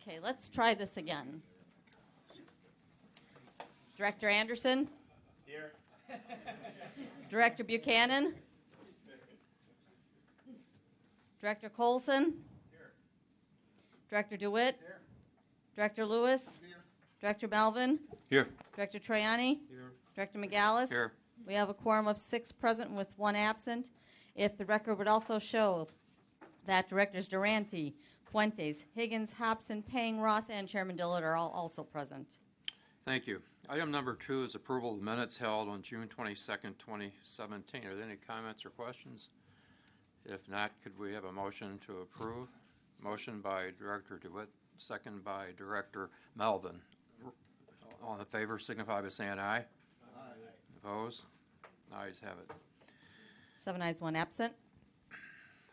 Okay, let's try this again. Director Anderson? Here. Director Buchanan? Director Colson? Here. Director DeWitt? Here. Director Lewis? Here. Director Melvin? Here. Director Troiani? Here. Director McGallis? Here. We have a quorum of 6 present with 1 absent. If the record would also show that Directors Durante, Fuentes, Higgins, Hobson, Pang, Ross, and Chairman Dillard are all also present. Thank you. Item number 2 is approval of the minutes held on June 22nd, 2017. Are there any comments or questions? If not, could we have a motion to approve? Motion by Director DeWitt, second by Director Melvin. All in favor signify by saying aye. Aye. Opposed? Ayes have it. 7 ayes, 1 absent.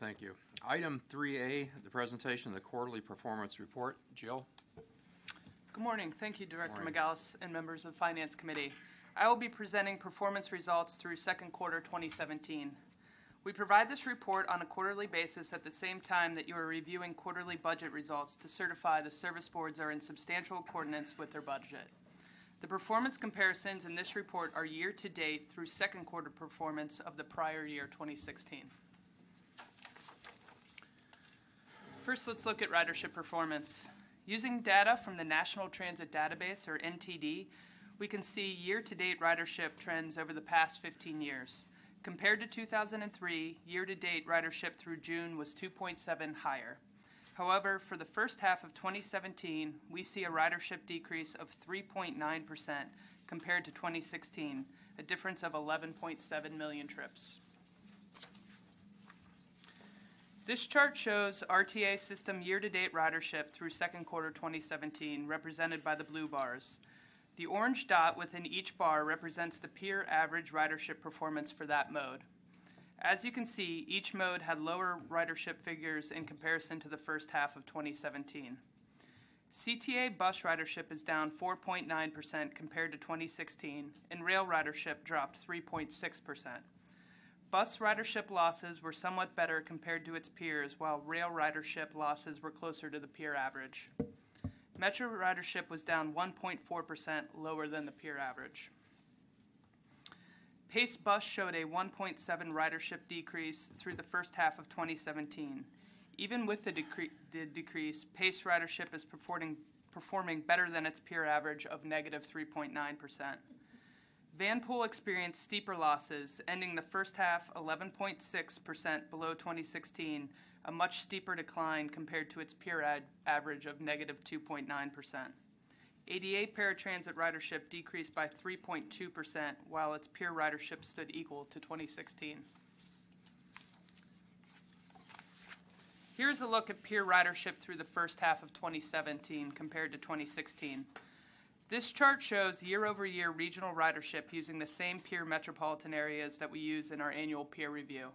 Thank you. Item 3A, the presentation of the quarterly performance report. Jill? Good morning. Thank you, Director Morning. McGallis and members of the Finance Committee. I will be presenting performance results through second quarter 2017. We provide this report on a quarterly basis at the same time that you are reviewing quarterly budget results to certify the service boards are in substantial accordance with their budget. The performance comparisons in this report are year-to-date through second quarter performance of the prior year, 2016. First, let's look at ridership performance. Using data from the National Transit Database, or NTD, we can see year-to-date ridership trends over the past 15 years. Compared to 2003, year-to-date ridership through June was 2.7 higher. However, for the first half of 2017, we see a ridership decrease of 3.9% compared to 2016, a difference of 11.7 million trips. This chart shows RTA system year-to-date ridership through second quarter 2017, represented by the blue bars. The orange dot within each bar represents the peer average ridership performance for that mode. As you can see, each mode had lower ridership figures in comparison to the first half of 2017. CTA bus ridership is down 4.9% compared to 2016, and rail ridership dropped 3.6%. Bus ridership losses were somewhat better compared to its peers, while rail ridership losses were closer to the peer average. Metro ridership was down 1.4%, lower than the peer average. Pace Bus showed a 1.7 ridership decrease through the first half of 2017. Even with the decrease, Pace ridership is performing better than its peer average of negative 3.9%. Vanpool experienced steeper losses, ending the first half 11.6% below 2016, a much steeper decline compared to its peer average of negative 2.9%. ADA paratransit ridership decreased by 3.2%, while its peer ridership stood equal to 2016. Here's a look at peer ridership through the first half of 2017 compared to 2016. This chart shows year-over-year regional ridership using the same peer metropolitan areas that we use in our annual peer review.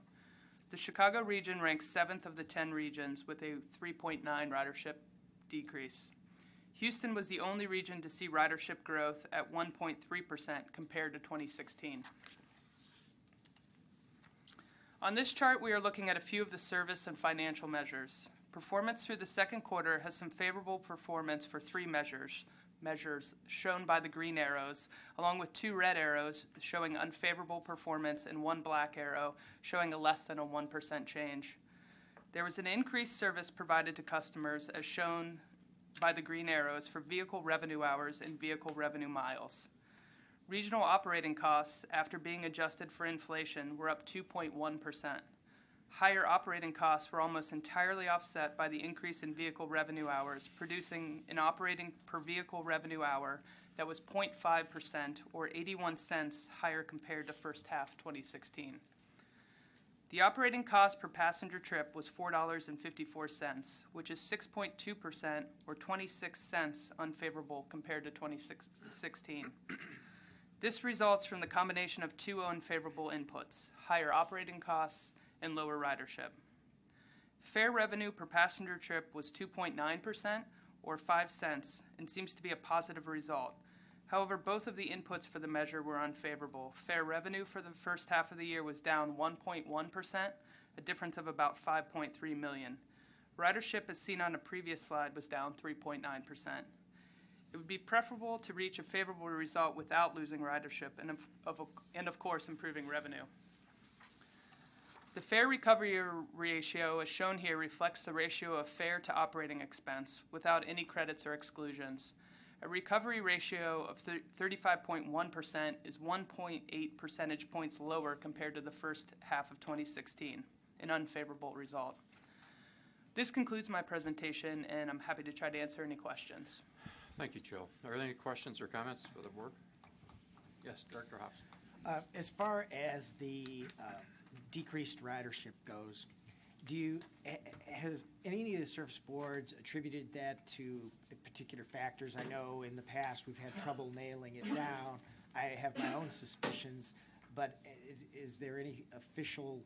The Chicago region ranks 7th of the 10 regions with a 3.9 ridership decrease. Houston was the only region to see ridership growth at 1.3% compared to 2016. On this chart, we are looking at a few of the service and financial measures. Performance through the second quarter has some favorable performance for 3 measures shown by the green arrows, along with 2 red arrows showing unfavorable performance and 1 black arrow showing a less than a 1% change. There was an increased service provided to customers as shown by the green arrows for vehicle revenue hours and vehicle revenue miles. Regional operating costs, after being adjusted for inflation, were up 2.1%. Higher operating costs were almost entirely offset by the increase in vehicle revenue hours, producing an operating per vehicle revenue hour that was 0.5% or 81 cents higher compared to first half 2016. The operating cost per passenger trip was $4.54, which is 6.2% or 26 cents unfavorable compared to 2016. This results from the combination of 2 unfavorable inputs, higher operating costs and lower ridership. Fare revenue per passenger trip was 2.9% or 5 cents and seems to be a positive result. However, both of the inputs for the measure were unfavorable. Fare revenue for the first half of the year was down 1.1%, a difference of about $5.3 million. Ridership, as seen on a previous slide, was down 3.9%. It would be preferable to reach a favorable result without losing ridership and of course, improving revenue. The fare recovery ratio, as shown here, reflects the ratio of fare to operating expense without any credits or exclusions. A recovery ratio of 35.1% is 1.8 percentage points lower compared to the first half of 2016, an unfavorable result. This concludes my presentation, and I'm happy to try to answer any questions. Thank you, Jill. Are there any questions or comments for the board? Yes, Director Hobbs. As far as the decreased ridership goes, has any of the service boards attributed that to particular factors? I know in the past we've had trouble nailing it down. I have my own suspicions, but is there any official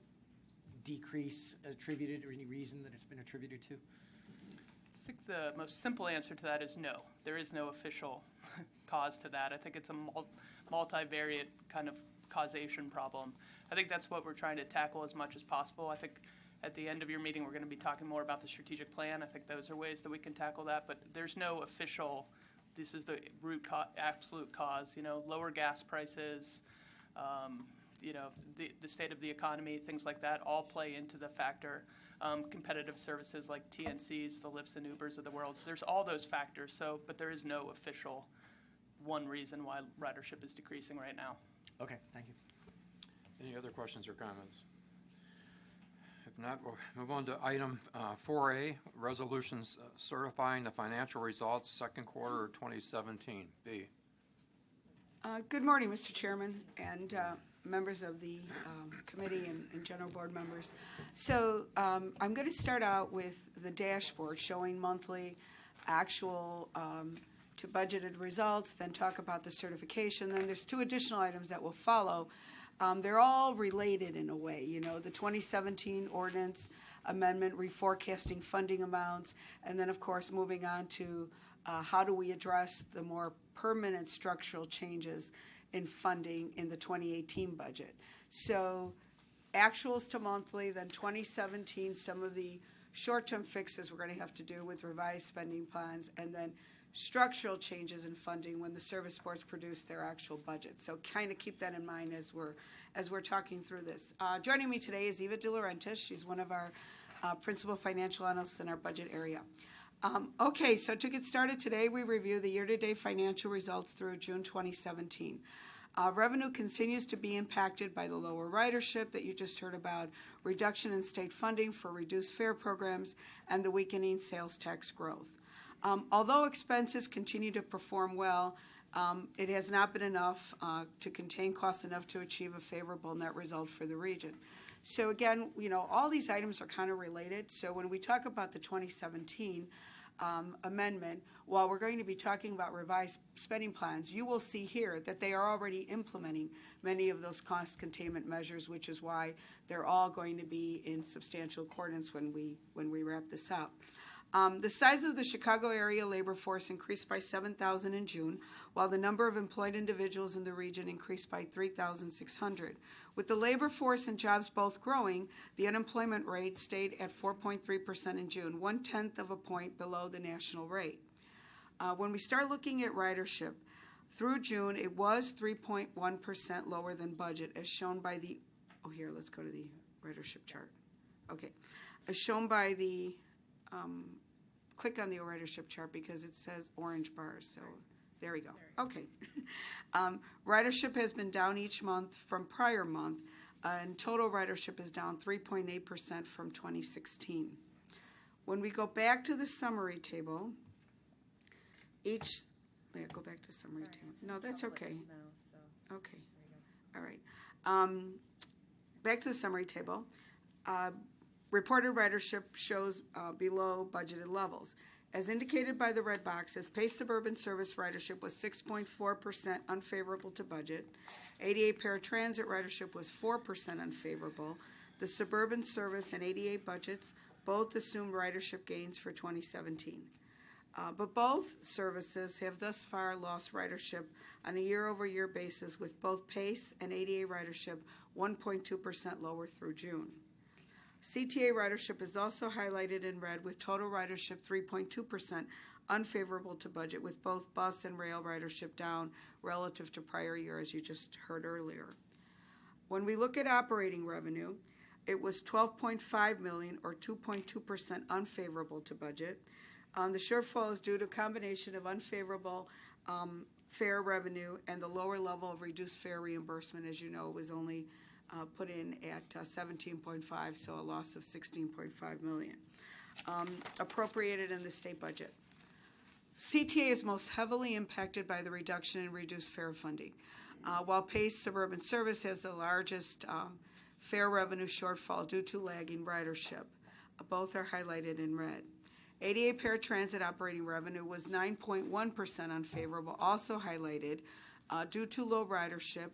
decrease attributed or any reason that it's been attributed to? I think the most simple answer to that is no. There is no official cause to that. I think it's a multivariate kind of causation problem. I think that's what we're trying to tackle as much as possible. I think at the end of your meeting we're going to be talking more about the strategic plan. I think those are ways that we can tackle that, but there's no official, this is the absolute cause. Lower gas prices, the state of the economy, things like that all play into the factor. Competitive services like TNCs, the Lyfts and Ubers of the world. So there's all those factors. But there is no official one reason why ridership is decreasing right now. Okay, thank you. Any other questions or comments? If not, we'll move on to item 4A, resolutions certifying the financial results second quarter of 2017. B. Good morning, Mr. Chairman and members of the committee and general board members. So I'm going to start out with the dashboard showing monthly actual to budgeted results, then talk about the certification. Then there's two additional items that will follow. They're all related in a way. The 2017 ordinance amendment, reforecasting funding amounts, and then, of course, moving on to how do we address the more permanent structural changes in funding in the 2018 budget. So actuals to monthly, then 2017, some of the short-term fixes we're going to have to do with revised spending plans, and then structural changes in funding when the service boards produce their actual budget. So kind of keep that in mind as we're talking through this. Joining me today is Eva De Laurentiis. She's one of our principal financial analysts in our budget area. Okay, so to get started today, we review the year-to-date financial results through June 2017. Revenue continues to be impacted by the lower ridership that you just heard about, reduction in state funding for reduced fare programs, and the weakening sales tax growth. Although expenses continue to perform well, it has not been enough to contain costs enough to achieve a favorable net result for the region. So again, all these items are kind of related. So when we talk about the 2017 amendment, while we're going to be talking about revised spending plans, you will see here that they are already implementing many of those cost containment measures, which is why they're all going to be in substantial accordance when we wrap this up. The size of the Chicago area labor force increased by 7,000 in June, while the number of employed individuals in the region increased by 3,600. With the labor force and jobs both growing, the unemployment rate stayed at 4.3% in June, 1/10 of a point below the national rate. When we start looking at ridership, through June, it was 3.1% lower than budget, as shown by the, here, let's go to the ridership chart. Okay, as shown by the, click on the ridership chart because it says orange bars, so there we go. Okay. Ridership has been down each month from prior month, and total ridership is down 3.8% from 2016. When we go back to the summary table, go back to summary table. No, that's okay. Okay. All right. Back to the summary table. Reported ridership shows below budgeted levels. As indicated by the red boxes, Pace Suburban Service ridership was 6.4% unfavorable to budget. 88 paratransit ridership was 4% unfavorable. The Suburban Service and 88 budgets both assumed ridership gains for 2017. But both services have thus far lost ridership on a year-over-year basis, with both Pace and 88 ridership 1.2% lower through June. CTA ridership is also highlighted in red with total ridership 3.2% unfavorable to budget, with both bus and rail ridership down relative to prior year, as you just heard earlier. When we look at operating revenue, it was $12.5 million or 2.2% unfavorable to budget. The shortfall is due to a combination of unfavorable fare revenue and the lower level of reduced fare reimbursement. As you know, it was only put in at 17.5, so a loss of 16.5 million appropriated in the state budget. CTA is most heavily impacted by the reduction in reduced fare funding. While PACE Suburban Service has the largest fare revenue shortfall due to lagging ridership. Both are highlighted in red. ADA paratransit operating revenue was 9.1% unfavorable, also highlighted due to low ridership,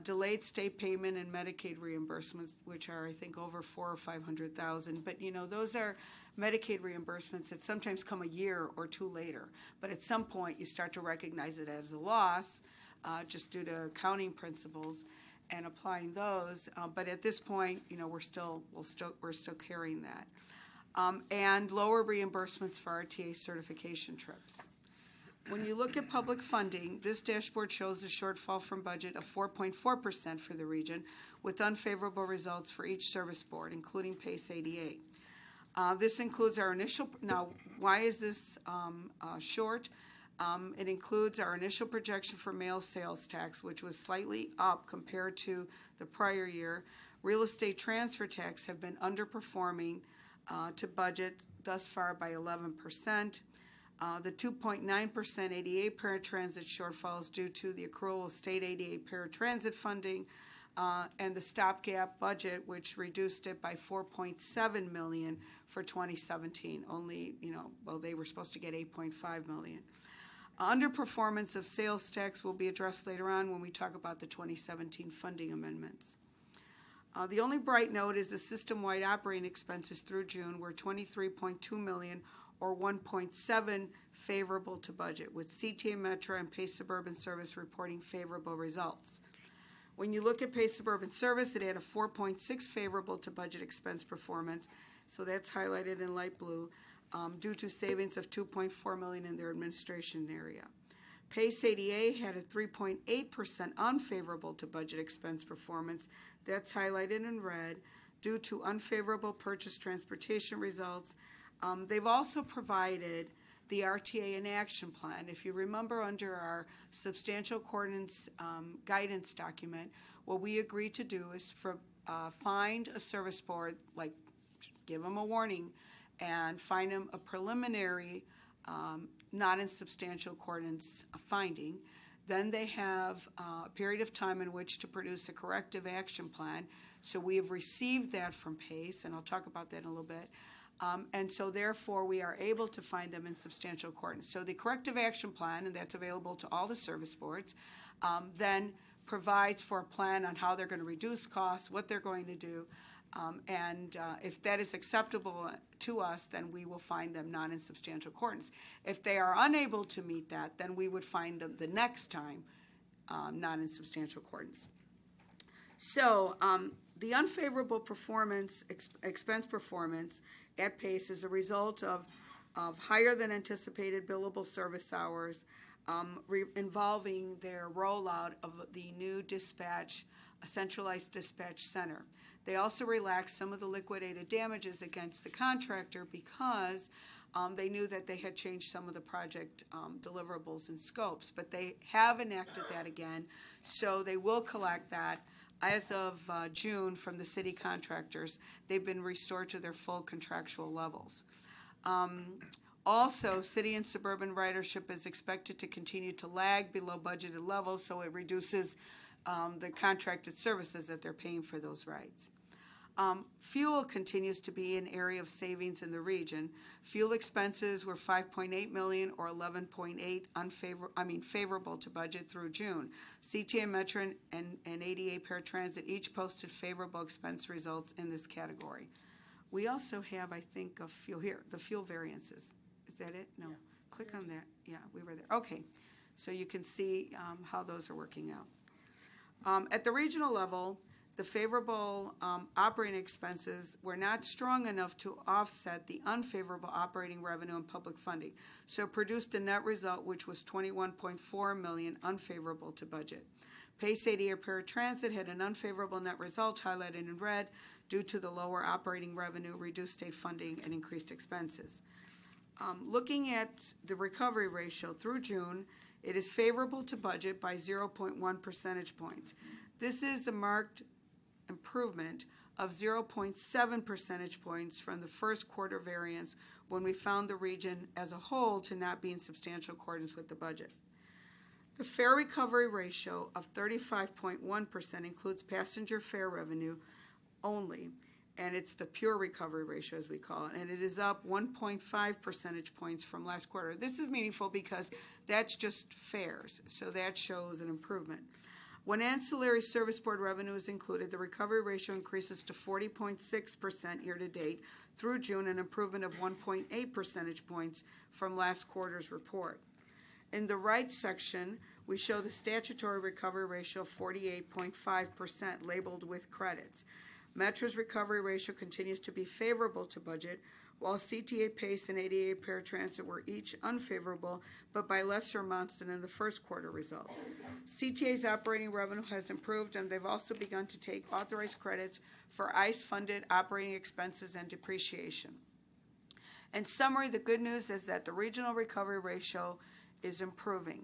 delayed state payment and Medicaid reimbursements, which are, I think, over $400,000 or $500,000. But those are Medicaid reimbursements that sometimes come a year or two later. But at some point, you start to recognize it as a loss, just due to accounting principles, and applying those. But at this point, we're still carrying that. And lower reimbursements for RTA certification trips. When you look at public funding, this dashboard shows a shortfall from budget of 4.4% for the region, with unfavorable results for each service board, including PACE ADA. This includes our initial, now why is this short? It includes our initial projection for mail sales tax, which was slightly up compared to the prior year. Real estate transfer tax have been underperforming to budget thus far by 11%. The 2.9% ADA paratransit shortfall is due to the accrual of state ADA paratransit funding and the stopgap budget, which reduced it by $4.7 million for 2017. Only, they were supposed to get $8.5 million. Underperformance of sales tax will be addressed later on when we talk about the 2017 funding amendments. The only bright note is the system-wide operating expenses through June were $23.2 million or 1.7 favorable to budget, with CTA Metro and PACE Suburban Service reporting favorable results. When you look at PACE Suburban Service, it had a 4.6 favorable to budget expense performance, so that's highlighted in light blue, due to savings of $2.4 million in their administration area. PACE ADA had a 3.8% unfavorable to budget expense performance. That's highlighted in red due to unfavorable purchase transportation results. They've also provided the RTA and action plan. If you remember, under our substantial accordance guidance document, what we agreed to do is find a service board, like give them a warning, and find them a preliminary not in substantial accordance finding. Then they have a period of time in which to produce a corrective action plan. So we have received that from PACE, and I'll talk about that in a little bit. And so therefore we are able to find them in substantial accordance. So the corrective action plan, and that's available to all the service boards, then provides for a plan on how they're going to reduce costs, what they're going to do, and if that is acceptable to us, then we will find them not in substantial accordance. If they are unable to meet that, then we would find them the next time not in substantial accordance. So the unfavorable performance, expense performance at PACE is a result of higher than anticipated billable service hours involving their rollout of the new dispatch, a centralized dispatch center. They also relaxed some of the liquidated damages against the contractor because they knew that they had changed some of the project deliverables and scopes, but they have enacted that again, so they will collect that. As of June, from the city contractors, they've been restored to their full contractual levels. Also, city and suburban ridership is expected to continue to lag below budgeted levels, so it reduces the contracted services that they're paying for those rides. Fuel continues to be an area of savings in the region. Fuel expenses were $5.8 million or 11.8 favorable to budget through June. CTA Metro and ADA Paratransit each posted favorable expense results in this category. We also have, I think, a fuel here, the fuel variances. Is that it? No. Yeah. Click on that. Yeah, we were there. Okay. So you can see how those are working out. At the regional level, the favorable operating expenses were not strong enough to offset the unfavorable operating revenue and public funding, so it produced a net result which was $21.4 million unfavorable to budget. PACE ADA Paratransit had an unfavorable net result highlighted in red due to the lower operating revenue, reduced state funding, and increased expenses. Looking at the recovery ratio through June, it is favorable to budget by 0.1 percentage points. This is a marked improvement of 0.7 percentage points from the first quarter variance when we found the region as a whole to not be in substantial accordance with the budget. The fare recovery ratio of 35.1% includes passenger fare revenue only, and it's the pure recovery ratio as we call it, and it is up 1.5 percentage points from last quarter. This is meaningful because that's just fares, so that shows an improvement. When ancillary service board revenue is included, the recovery ratio increases to 40.6% year-to-date through June, an improvement of 1.8 percentage points from last quarter's report. In the right section, we show the statutory recovery ratio of 48.5%, labeled with credits. Metro's recovery ratio continues to be favorable to budget, while CTA PACE and ADA Paratransit were each unfavorable, but by lesser amounts than in the first quarter results. CTA's operating revenue has improved, and they've also begun to take authorized credits for ICE-funded operating expenses and depreciation. In summary, the good news is that the regional recovery ratio is improving.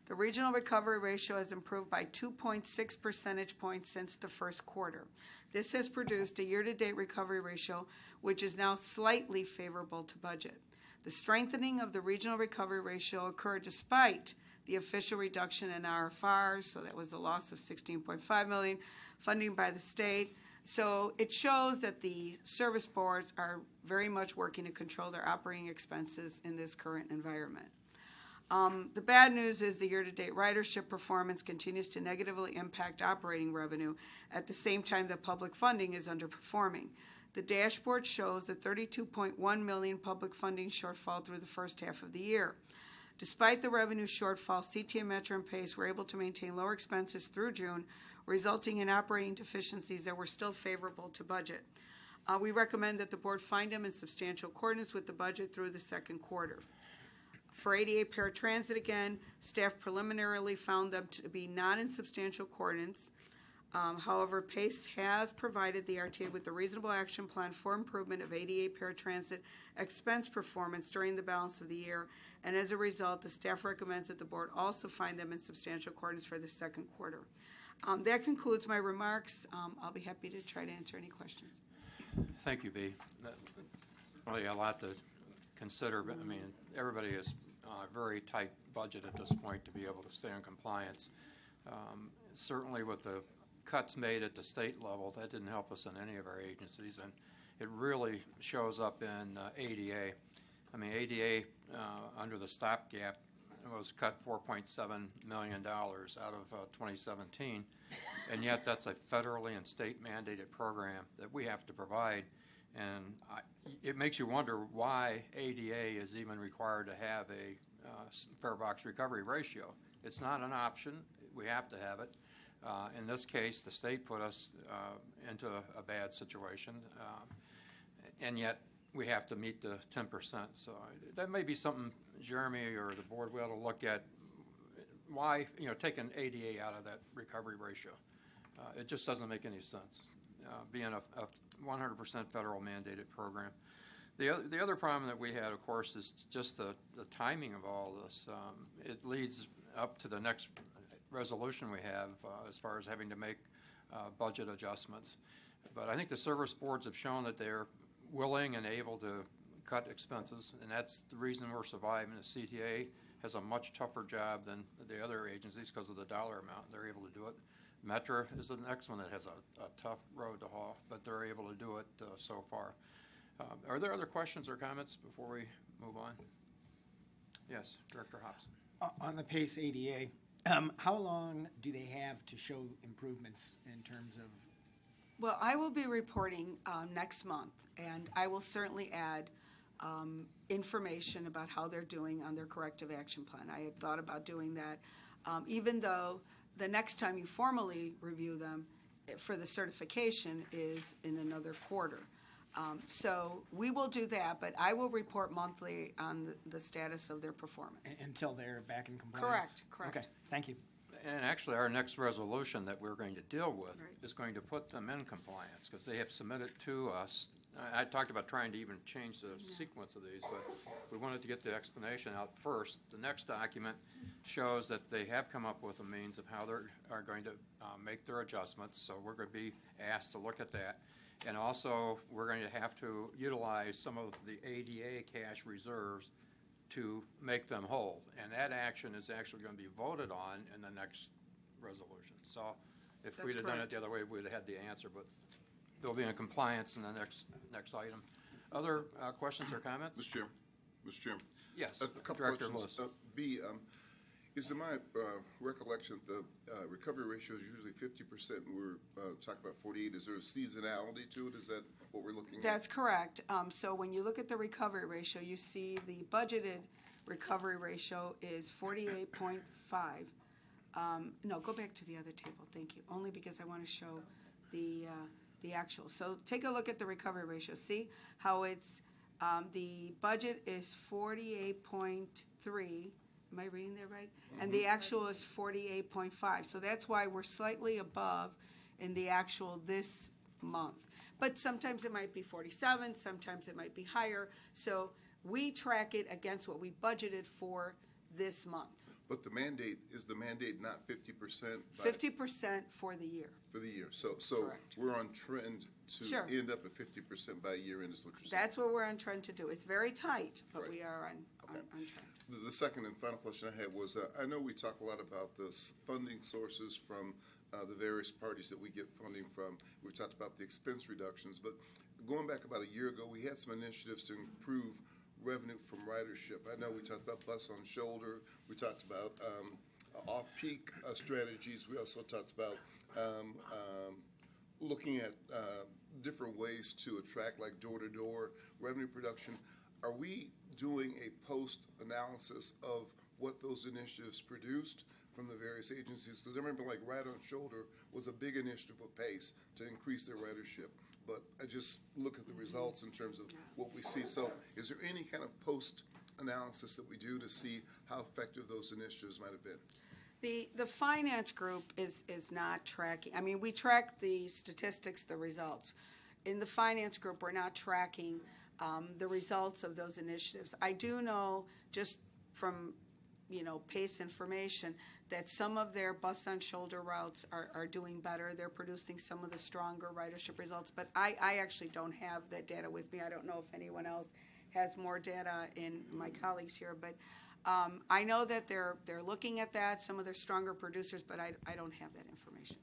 The regional recovery ratio has improved by 2.6 percentage points since the first quarter. This has produced a year-to-date recovery ratio which is now slightly favorable to budget. The strengthening of the regional recovery ratio occurred despite the official reduction in RFRs, so that was a loss of $16.5 million, funding by the state. So it shows that the service boards are very much working to control their operating expenses in this current environment. The bad news is the year-to-date ridership performance continues to negatively impact operating revenue at the same time that public funding is underperforming. The dashboard shows the $32.1 million public funding shortfall through the first half of the year. Despite the revenue shortfall, CTA, Metro, and PACE were able to maintain lower expenses through June, resulting in operating deficiencies that were still favorable to budget. We recommend that the board find them in substantial accordance with the budget through the second quarter. For ADA Paratransit, again, staff preliminarily found them to be not in substantial accordance. However, PACE has provided the RTA with a reasonable action plan for improvement of ADA Paratransit expense performance during the balance of the year, and as a result, the staff recommends that the board also find them in substantial accordance for the second quarter. That concludes my remarks. I'll be happy to try to answer any questions. Thank you, Bea. Really a lot to consider, but I mean, everybody is on a very tight budget at this point to be able to stay in compliance. Certainly with the cuts made at the state level, that didn't help us in any of our agencies, and it really shows up in ADA. I mean, ADA under the stopgap was cut $4.7 million out of 2017, and yet that's a federally and state mandated program that we have to provide, and it makes you wonder why ADA is even required to have a fare box recovery ratio. It's not an option. We have to have it. In this case, the state put us into a bad situation, and yet we have to meet the 10%. So that may be something Jeremy or the board will to look at. Why, taking ADA out of that recovery ratio? It just doesn't make any sense, being a 100% federal mandated program. The other problem that we had, of course, is just the timing of all this. It leads up to the next resolution we have as far as having to make budget adjustments. But I think the service boards have shown that they're willing and able to cut expenses, and that's the reason we're surviving. The CTA has a much tougher job than the other agencies because of the dollar amount. They're able to do it. Metro is the next one that has a tough road to haul, but they're able to do it so far. Are there other questions or comments before we move on? Yes, Director Hobson. On the PACE ADA, how long do they have to show improvements in terms of? Well, I will be reporting next month, and I will certainly add information about how they're doing on their corrective action plan. I had thought about doing that, even though the next time you formally review them for the certification is in another quarter. So we will do that, but I will report monthly on the status of their performance. Until they're back in compliance? Correct. Okay, thank you. And actually, our next resolution that we're going to deal with Right. is going to put them in compliance, because they have submitted to us. I talked about trying to even change the sequence of these, but we wanted to get the explanation out first. The next document shows that they have come up with a means of how they are going to make their adjustments, so we're going to be asked to look at that. And also, we're going to have to utilize some of the ADA cash reserves to make them whole. And that action is actually going to be voted on in the next resolution. So if That's we'd have done correct. it the other way, we'd have had the answer, but they'll be in compliance in the next item. Other questions or comments? Mr. Chairman, Mr. Chairman. Yes, A couple Director questions. Lewis. B, is in my recollection the recovery ratio is usually 50%, and we're talking about 48. Is there a seasonality to it? Is that what we're looking at? That's correct. So when you look at the recovery ratio, you see the budgeted recovery ratio is 48.5. No, go back to the other table, thank you, only because I want to show the actual. So take a look at the recovery ratio. See how it's, the budget is 48.3. Am I reading that right? And the actual is 48.5. So that's why we're slightly above in the actual this month. But sometimes it might be 47, sometimes it might be higher. So we track it against what we budgeted for this month. But the mandate, is the mandate not 50%? 50% for the year. For the year. So Correct. we're on trend to Sure. end up at 50% by year end is what you're saying? That's what we're on trend to do. It's very tight, but Right. we are on Okay. trend. The second and final question I had was, I know we talk a lot about the funding sources from the various parties that we get funding from. We talked about the expense reductions, but going back about a year ago, we had some initiatives to improve revenue from ridership. I know we talked about bus on shoulder. We talked about off-peak strategies. We also talked about looking at different ways to attract, like door-to-door revenue production. Are we doing a post-analysis of what those initiatives produced from the various agencies? Because I remember like Ride on Shoulder was a big initiative with PACE to increase their ridership. But I just look at the results in terms of what we see. So is there any kind of post-analysis that we do to see how effective those initiatives might have been? The finance group is not tracking. I mean, we track the statistics, the results. In the finance group, we're not tracking the results of those initiatives. I do know, just from PACE information, that some of their bus on shoulder routes are doing better. They're producing some of the stronger ridership results, but I actually don't have that data with me. I don't know if anyone else has more data in my colleagues here, but I know that they're looking at that, some of their stronger producers, but I don't have that information.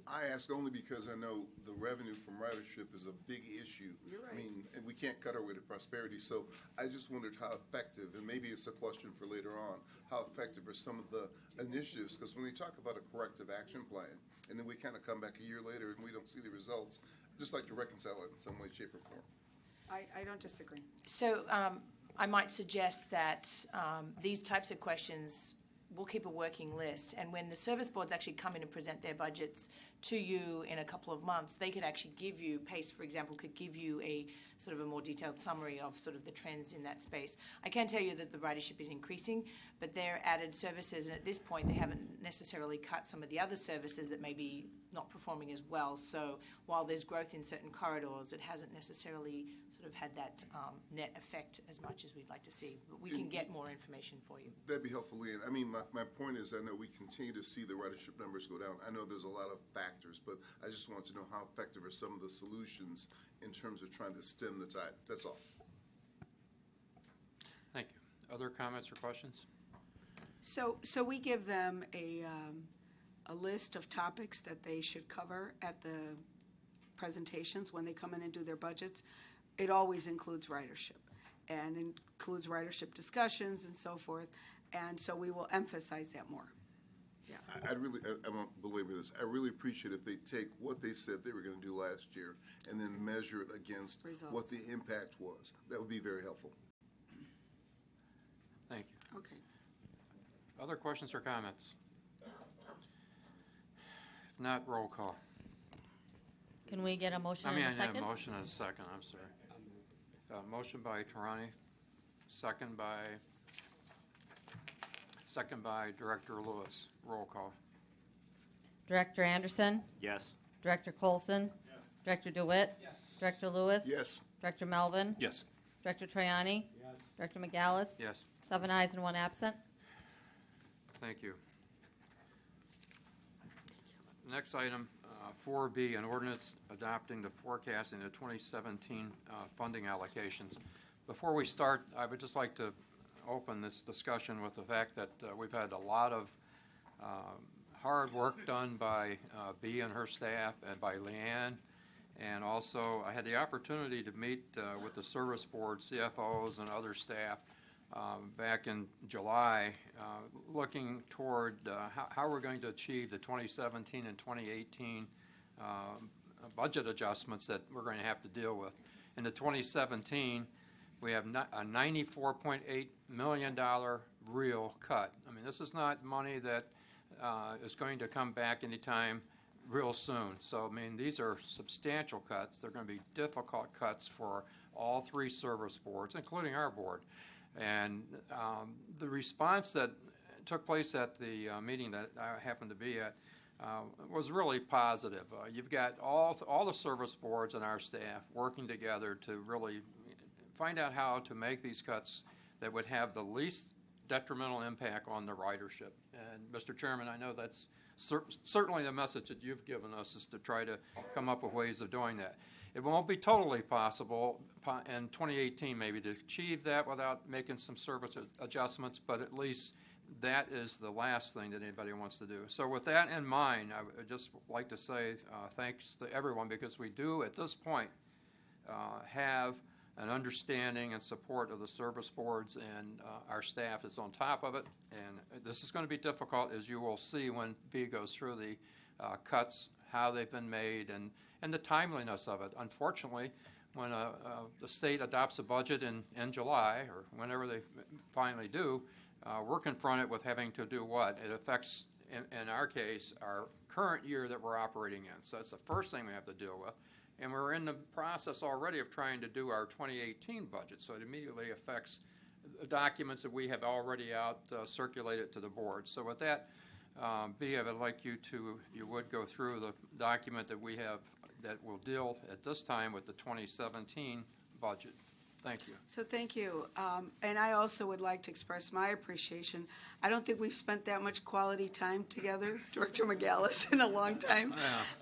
I ask only because I know the revenue from ridership is a big issue. You're right. I mean, and we can't cut our way to prosperity. So I just wondered how effective, and maybe it's a question for later on, how effective are some of the initiatives? Because when we talk about a corrective action plan, and then we kind of come back a year later and we don't see the results, I'd just like to reconcile it in some way, shape, or form. I don't disagree. So I might suggest that these types of questions, we'll keep a working list, and when the service boards actually come in and present their budgets to you in a couple of months, they could actually give you, PACE, for example, could give you a sort of a more detailed summary of sort of the trends in that space. I can tell you that the ridership is increasing, but they're added services, and at this point they haven't necessarily cut some of the other services that may be not performing as well. So while there's growth in certain corridors, it hasn't necessarily sort of had that net effect as much as we'd like to see. But we can get more information for you. That'd be helpful, Leanne. I mean, my point is I know we continue to see the ridership numbers go down. I know there's a lot of factors, but I just want to know how effective are some of the solutions in terms of trying to stem the tide. That's all. Thank you. Other comments or questions? So we give them a list of topics that they should cover at the presentations when they come in and do their budgets. It always includes ridership and includes ridership discussions and so forth. And so we will emphasize that more. Yeah. I won't belabor this. I really appreciate if they take what they said they were going to do last year and then measure it against Results. what the impact was. That would be very helpful. Thank you. Okay. Other questions or comments? If not, roll call. Can we get a motion I mean, in I a need a second? motion and a second, I'm sorry. Motion by Tarani, second by Director Lewis. Roll call. Director Anderson? Yes. Director Colson? Yes. Director DeWitt? Yes. Director Lewis? Yes. Director Melvin? Yes. Director Troiani? Yes. Director McGallis? Yes. 7 ayes and 1 absent. Thank you. Next item, 4B, an ordinance adopting the forecasting of 2017 funding allocations. Before we start, I would just like to open this discussion with the fact that we've had a lot of hard work done by Bea and her staff and by Leanne. And also, I had the opportunity to meet with the service board, CFOs, and other staff back in July, looking toward how we're going to achieve the 2017 and 2018 budget adjustments that we're going to have to deal with. In the 2017, we have a $94.8 million real cut. I mean, this is not money that is going to come back anytime real soon. So, I mean, these are substantial cuts. They're going to be difficult cuts for all 3 service boards, including our board. And the response that took place at the meeting that I happened to be at was really positive. You've got all the service boards and our staff working together to really find out how to make these cuts that would have the least detrimental impact on the ridership. And Mr. Chairman, I know that's certainly the message that you've given us, is to try to come up with ways of doing that. It won't be totally possible in 2018 maybe to achieve that without making some service adjustments, but at least that is the last thing that anybody wants to do. So with that in mind, I would just like to say thanks to everyone, because we do at this point have an understanding and support of the service boards, and our staff is on top of it. And this is going to be difficult, as you will see when B goes through the cuts, how they've been made, and the timeliness of it. Unfortunately, when the state adopts a budget in July, or whenever they finally do, we're confronted with having to do what? It affects, in our case, our current year that we're operating in. So that's the first thing we have to deal with. And we're in the process already of trying to do our 2018 budget, so it immediately affects the documents that we have already out circulated to the board. So with that, B, I would like you to, if you would, go through the document that we have that will deal at this time with the 2017 budget. Thank you. So thank you. And I also would like to express my appreciation. I don't think we've spent that much quality time together, Director McGallis, in a long time.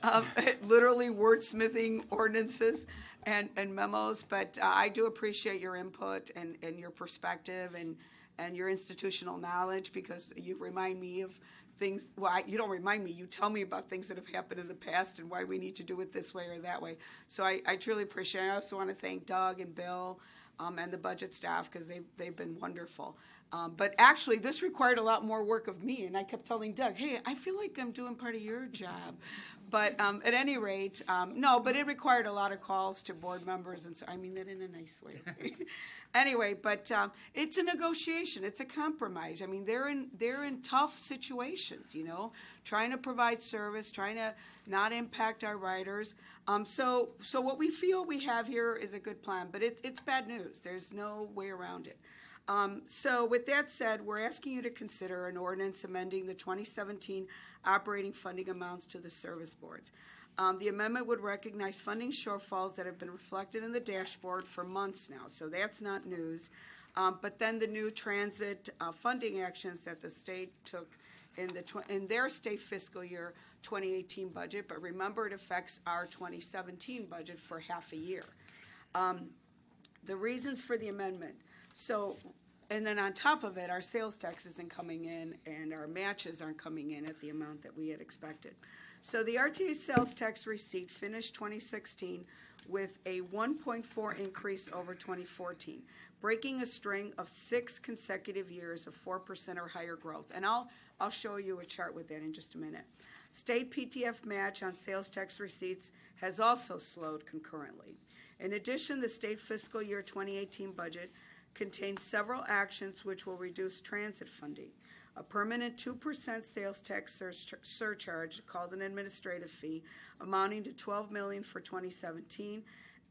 Yeah. Literally wordsmithing ordinances and memos. But I do appreciate your input and your perspective and your institutional knowledge, because you remind me of things. Well, you don't remind me. You tell me about things that have happened in the past and why we need to do it this way or that way. So I truly appreciate it. I also want to thank Doug and Bill and the budget staff, because they've been wonderful. But actually, this required a lot more work of me, and I kept telling Doug, hey, I feel like I'm doing part of your job. But at any rate, no, but it required a lot of calls to board members, and so I mean that in a nice way. Anyway, but it's a negotiation. It's a compromise. I mean, they're in tough situations, you know, trying to provide service, trying to not impact our riders. So what we feel we have here is a good plan, but it's bad news. There's no way around it. So with that said, we're asking you to consider an ordinance amending the 2017 operating funding amounts to the service boards. The amendment would recognize funding shortfalls that have been reflected in the dashboard for months now, so that's not news. But then the new transit funding actions that the state took in their state fiscal year 2018 budget, but remember it affects our 2017 budget for half a year. The reasons for the amendment. So, and then on top of it, our sales tax isn't coming in and our matches aren't coming in at the amount that we had expected. So the RTA sales tax receipt finished 2016 with a 1.4 increase over 2014, breaking a string of 6 consecutive years of 4% or higher growth. And I'll show you a chart with that in just a minute. State PTF match on sales tax receipts has also slowed concurrently. In addition, the state fiscal year 2018 budget contains several actions which will reduce transit funding. a permanent 2% sales tax surcharge called an administrative fee amounting to $12 million for 2017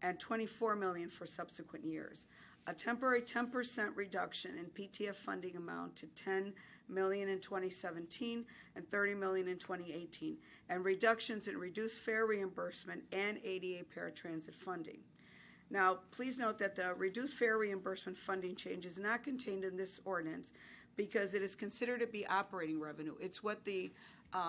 and $24 million for subsequent years. A temporary 10% reduction in PTF funding amount to $10 million in 2017 and $30 million in 2018, and reductions in reduced fare reimbursement and ADA paratransit funding. Now, please note that the reduced fare reimbursement funding change is not contained in this ordinance because it is considered to be operating revenue. It's what the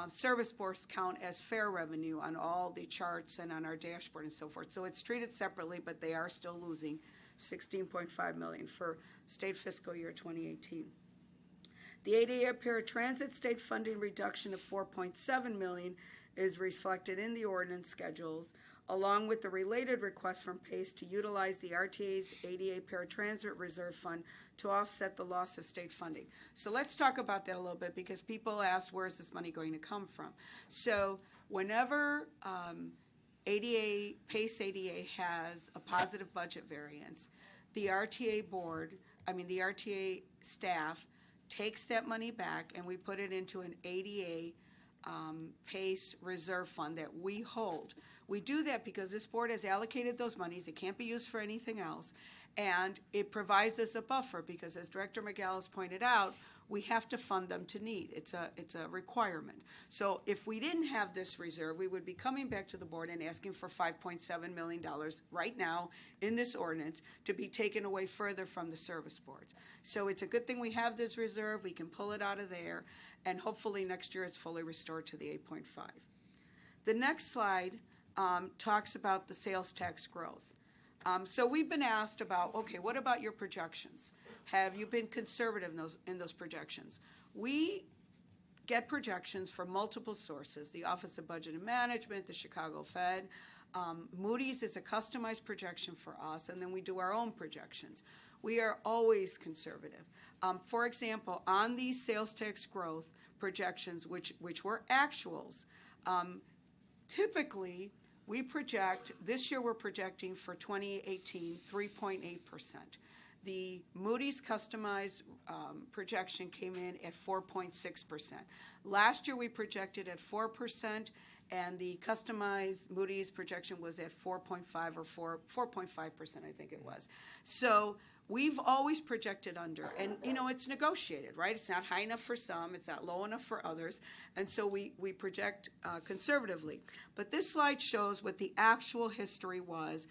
service boards count as fare revenue on all the charts and on our dashboard and so forth. So it's treated separately, but they are still losing $16.5 million for state fiscal year 2018. The ADA paratransit state funding reduction of $4.7 million is reflected in the ordinance schedules, along with the related request from PACE to utilize the RTA's ADA Paratransit Reserve Fund to offset the loss of state funding. So let's talk about that a little bit, because people ask, where is this money going to come from? So whenever PACE ADA has a positive budget variance, the RTA staff takes that money back and we put it into an ADA PACE reserve fund that we hold. We do that because this board has allocated those monies. It can't be used for anything else. And it provides us a buffer because, as Director McGallis pointed out, we have to fund them to need. It's a requirement. So if we didn't have this reserve, we would be coming back to the board and asking for $5.7 million right now in this ordinance to be taken away further from the service boards. So it's a good thing we have this reserve. We can pull it out of there, and hopefully next year it's fully restored to the 8.5. The next slide talks about the sales tax growth. So we've been asked about, okay, what about your projections? Have you been conservative in those projections? We get projections from multiple sources, the Office of Budget and Management, the Chicago Fed. Moody's is a customized projection for us, and then we do our own projections. We are always conservative. For example, on these sales tax growth projections, which were actuals, typically we project, this year we're projecting for 2018 3.8%. The Moody's customized projection came in at 4.6%. Last year we projected at 4%, and the customized Moody's projection was at 4.5 or 4.5%, I think it was. So we've always projected under, and it's negotiated, right? It's not high enough for some, it's not low enough for others, and so we project conservatively. But this slide shows what the actual history was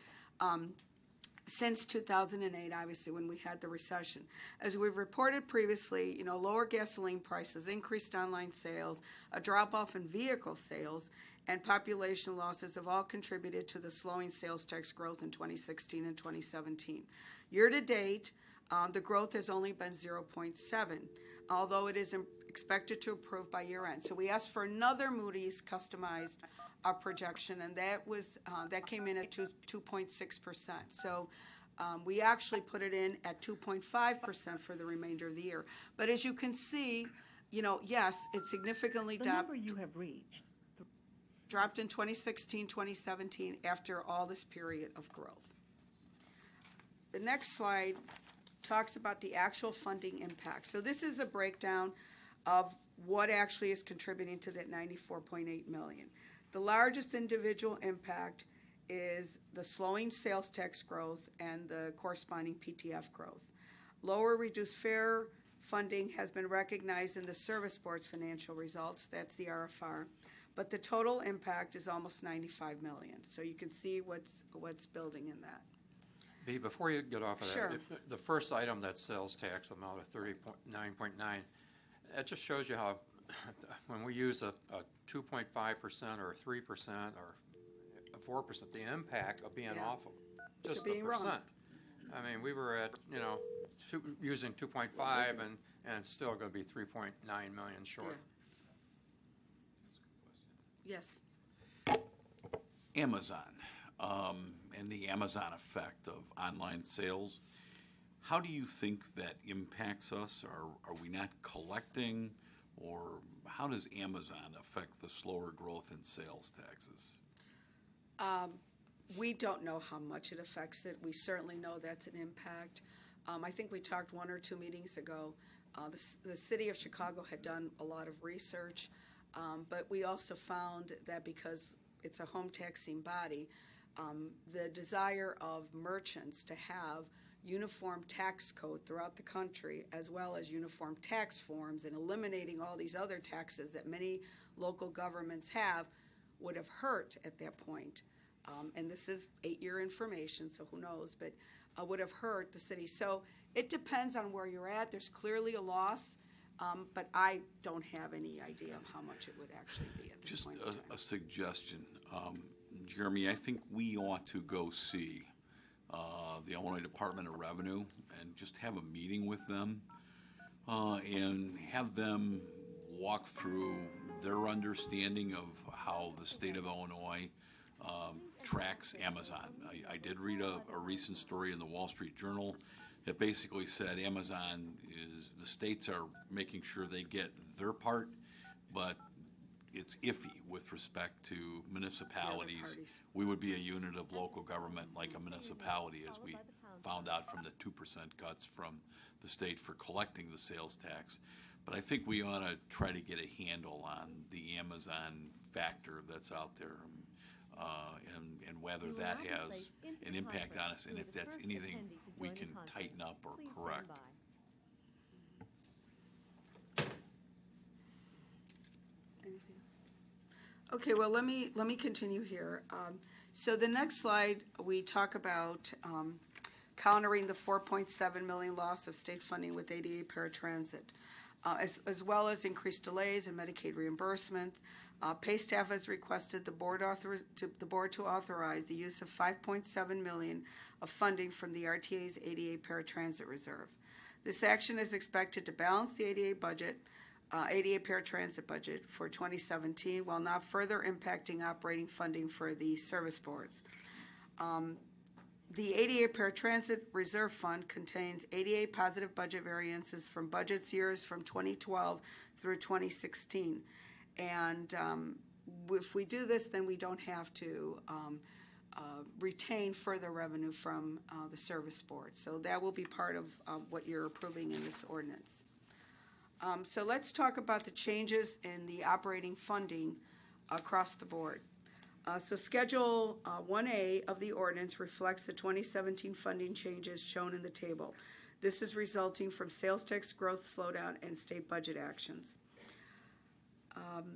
since 2008, obviously, when we had the recession. As we've reported previously, lower gasoline prices, increased online sales, a drop-off in vehicle sales, and population losses have all contributed to the slowing sales tax growth in 2016 and 2017. Year to date, the growth has only been 0.7, although it is expected to improve by year end. So we asked for another Moody's customized projection, and that came in at 2.6%. So we actually put it in at 2.5% for the remainder of the year. But as you can see, yes, it significantly dropped. The number you have reached dropped in 2016, 2017 after all this period of growth. The next slide talks about the actual funding impact. So this is a breakdown of what actually is contributing to that $94.8 million. The largest individual impact is the slowing sales tax growth and the corresponding PTF growth. Lower reduced fare funding has been recognized in the service board's financial results. That's the RFR. But the total impact is almost $95 million. So you can see what's building in that. B, before you get off of Sure. that, the first item, that sales tax amount of 39.9, that just shows you how when we use a 2.5% or 3% or 4%, the impact of being off of just the percent. Wrong. I mean, we were at, using 2.5 and it's still going to be 3.9 million short. Yeah. Yes. Amazon and the Amazon effect of online sales. How do you think that impacts us? Are we not collecting, or how does Amazon affect the slower growth in sales taxes? We don't know how much it affects it. We certainly know that's an impact. I think we talked 1 or 2 meetings ago The city of Chicago had done a lot of research, but we also found that because it's a home taxing body, the desire of merchants to have uniform tax code throughout the country, as well as uniform tax forms and eliminating all these other taxes that many local governments have, would have hurt at that point. And this is 8-year information, so who knows, but would have hurt the city. So it depends on where you're at. There's clearly a loss, but I don't have any idea of how much it would actually be at this Just point. a suggestion. Jeremy, I think we ought to go see the Illinois Department of Revenue and just have a meeting with them and have them walk through their understanding of how the state of Illinois tracks Amazon. I did read a recent story in the Wall Street Journal that basically said Amazon is, the states are making sure they get their part, but it's iffy with respect to municipalities. parties. We would be a unit of local government like a municipality, as we found out from the 2% cuts from the state for collecting the sales tax. But I think we ought to try to get a handle on the Amazon factor that's out there, and whether that has an impact on us, and if that's anything we can tighten up or correct. Anything else? Okay, well, let me continue here. So the next slide, we talk about countering the $4.7 million loss of state funding with ADA paratransit, as well as increased delays in Medicaid reimbursement. Pay staff has requested the board to authorize the use of $5.7 million of funding from the RTA's ADA paratransit reserve. This action is expected to balance the ADA budget, ADA paratransit budget for 2017, while not further impacting operating funding for the service boards. The ADA Paratransit Reserve Fund contains ADA positive budget variances from budget years from 2012 through 2016. And if we do this, then we don't have to retain further revenue from the service board. So that will be part of what you're approving in this ordinance. So let's talk about the changes in the operating funding across the board. So Schedule 1A of the ordinance reflects the 2017 funding changes shown in the table. This is resulting from sales tax growth slowdown and state budget actions.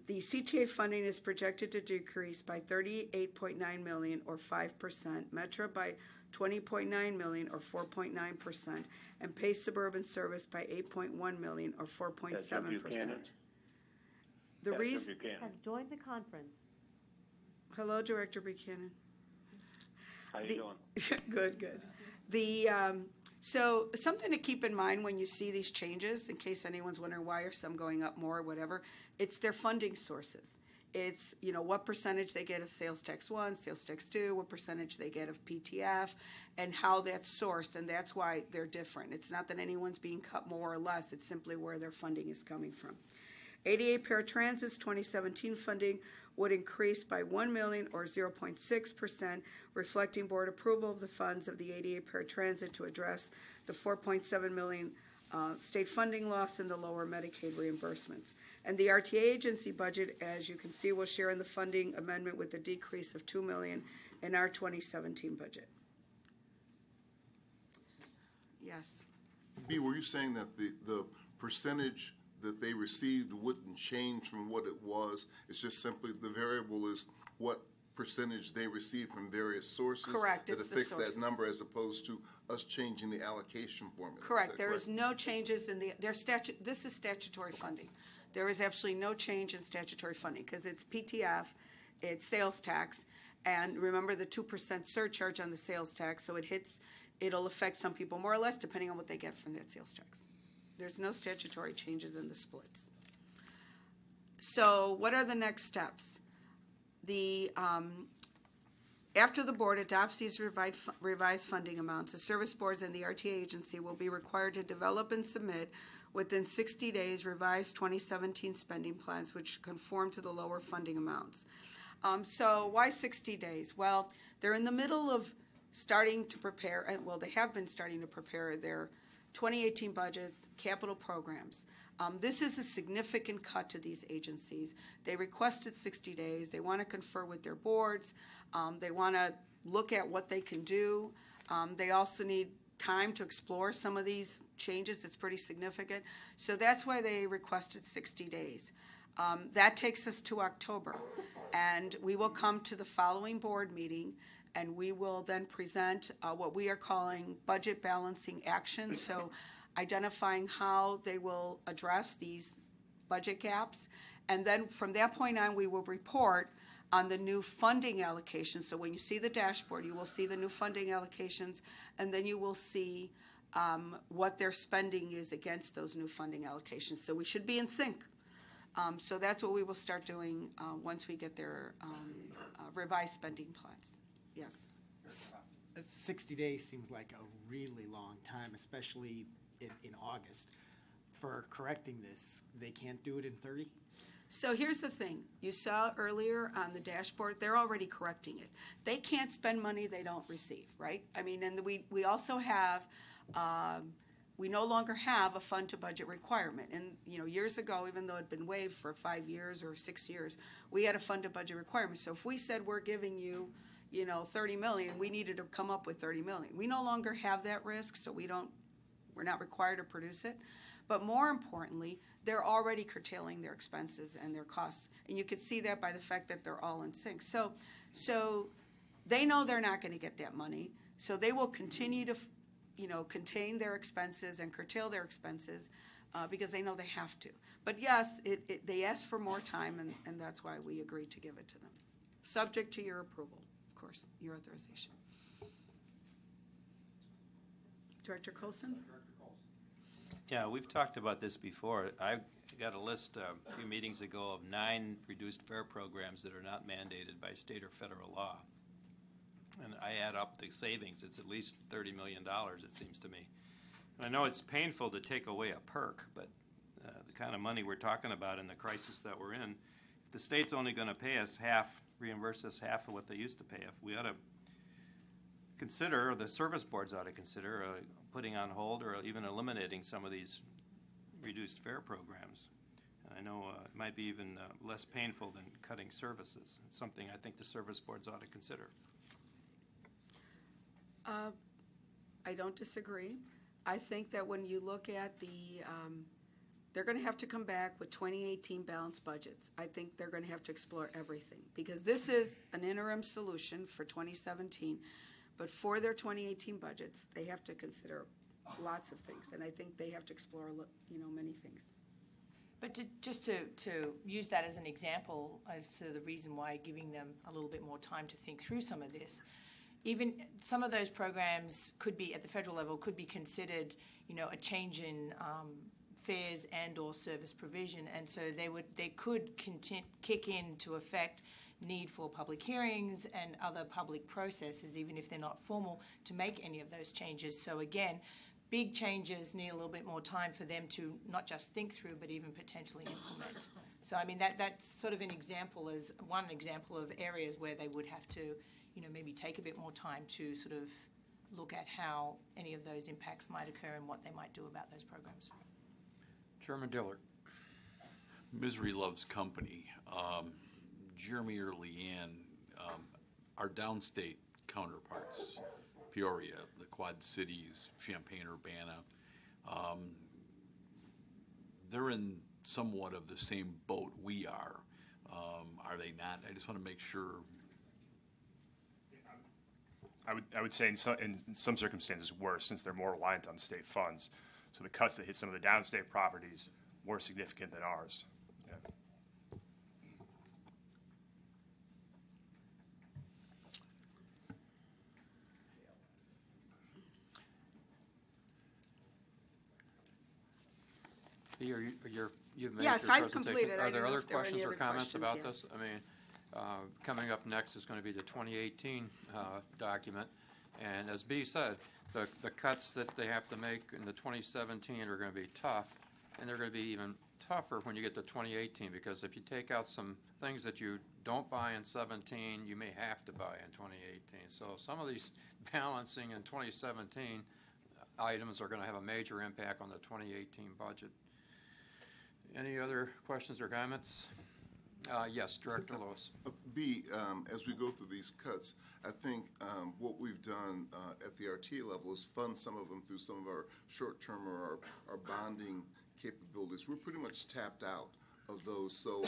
The CTA funding is projected to decrease by $38.9 million or 5%, Metro by $20.9 million or 4.9%, and Pace Suburban Service by $8.1 million or 4.7%. The reason has joined the conference. Hello, Director Buchanan. How you doing? Good. So something to keep in mind when you see these changes, in case anyone's wondering why are some going up more or whatever, it's their funding sources. It's, what percentage they get of sales tax 1, sales tax 2, what percentage they get of PTF, and how that's sourced, and that's why they're different. It's not that anyone's being cut more or less, it's simply where their funding is coming from. ADA Paratransit's 2017 funding would increase by $1 million or 0.6%, reflecting board approval of the funds of the ADA Paratransit to address the $4.7 million state funding loss and the lower Medicaid reimbursements. And the RTA agency budget, as you can see, will share in the funding amendment with a decrease of $2 million in our 2017 budget. Yes. B, were you saying that the percentage that they received wouldn't change from what it was? It's just simply the variable is what percentage they receive from various sources? Correct, that it's the affects sources. that number as opposed to us changing the allocation formula. Correct. There is no changes in this is statutory funding. There is absolutely no change in statutory funding because it's PTF, it's sales tax, and remember the 2% surcharge on the sales tax, so it'll affect some people more or less depending on what they get from that sales tax. There's no statutory changes in the splits. So what are the next steps? After the board adopts these revised funding amounts, the service boards and the RTA agency will be required to develop and submit within 60 days revised 2017 spending plans which conform to the lower funding amounts. So why 60 days? Well, they're in the middle of starting to prepare, well, they have been starting to prepare their 2018 budgets, capital programs. This is a significant cut to these agencies. They requested 60 days. They want to confer with their boards. They want to look at what they can do. They also need time to explore some of these changes. It's pretty significant. So that's why they requested 60 days. That takes us to October. And we will come to the following board meeting, and we will then present what we are calling budget balancing actions. So identifying how they will address these budget gaps. And then from that point on, we will report on the new funding allocations. So when you see the dashboard, you will see the new funding allocations, and then you will see what their spending is against those new funding allocations. So we should be in sync. So that's what we will start doing once we get their revised spending plans. Yes. 60 days seems like a really long time, especially in August. For correcting this, they can't do it in 30? So here's the thing. You saw earlier on the dashboard, they're already correcting it. They can't spend money they don't receive, right? I mean, and we also have, we no longer have a fund to budget requirement. And, years ago, even though it had been waived for 5 years or 6 years, we had a fund to budget requirement. So if we said we're giving you, 30 million, we needed to come up with 30 million. We no longer have that risk, so we're not required to produce it. But more importantly, they're already curtailing their expenses and their costs. And you can see that by the fact that they're all in sync. So they know they're not going to get that money. So they will continue to, contain their expenses and curtail their expenses because they know they have to. But yes, they asked for more time, and that's why we agreed to give it to them. Subject to your approval, of course, your authorization. Director Colson? Yeah, we've talked about this before. I got a list a few meetings ago of 9 reduced fare programs that are not mandated by state or federal law. And I add up the savings, it's at least $30 million, it seems to me. And I know it's painful to take away a perk, but the kind of money we're talking about in the crisis that we're in, if the state's only going to pay us half, reimburse us half of what they used to pay us, we ought to consider, or the service boards ought to consider, putting on hold or even eliminating some of these reduced fare programs. And I know it might be even less painful than cutting services. It's something I think the service boards ought to consider. I don't disagree. I think that when you look at they're going to have to come back with 2018 balanced budgets. I think they're going to have to explore everything because this is an interim solution for 2017. But for their 2018 budgets, they have to consider lots of things, and I think they have to explore, many things. But just to use that as an example as to the reason why giving them a little bit more time to think through some of this, even some of those programs could be, at the federal level, could be considered, a change in fares and or service provision, and so they could kick into effect need for public hearings and other public processes, even if they're not formal, to make any of those changes. So again, big changes need a little bit more time for them to not just think through, but even potentially implement. So I mean, that's sort of an example, as one example of areas where they would have to, maybe take a bit more time to sort of look at how any of those impacts might occur and what they might do about those programs. Chairman Dillard. Misery loves company. Jeremy or Leanne, our downstate counterparts, Peoria, the Quad Cities, Champaign-Urbana, they're in somewhat of the same boat we are. Are they not? I just want to make sure. I would say in some circumstances worse, since they're more reliant on state funds. So the cuts that hit some of the downstate properties more significant than ours. Yeah. You've made Yes, your I've presentation. completed. I Are there don't know other if there are any questions or other comments questions, about yes. this? I mean, coming up next is going to be the 2018 document. And as Bea said, the cuts that they have to make in the 2017 are going to be tough, and they're going to be even tougher when you get to 2018, because if you take out some things that you don't buy in 17, you may have to buy in 2018. So some of these balancing in 2017, items are going to have a major impact on the 2018 budget. Any other questions or comments? Yes, Director Lewis. B, as we go through these cuts, I think what we've done at the RTA level is fund some of them through some of our short-term or our bonding capabilities. We're pretty much tapped out of those. So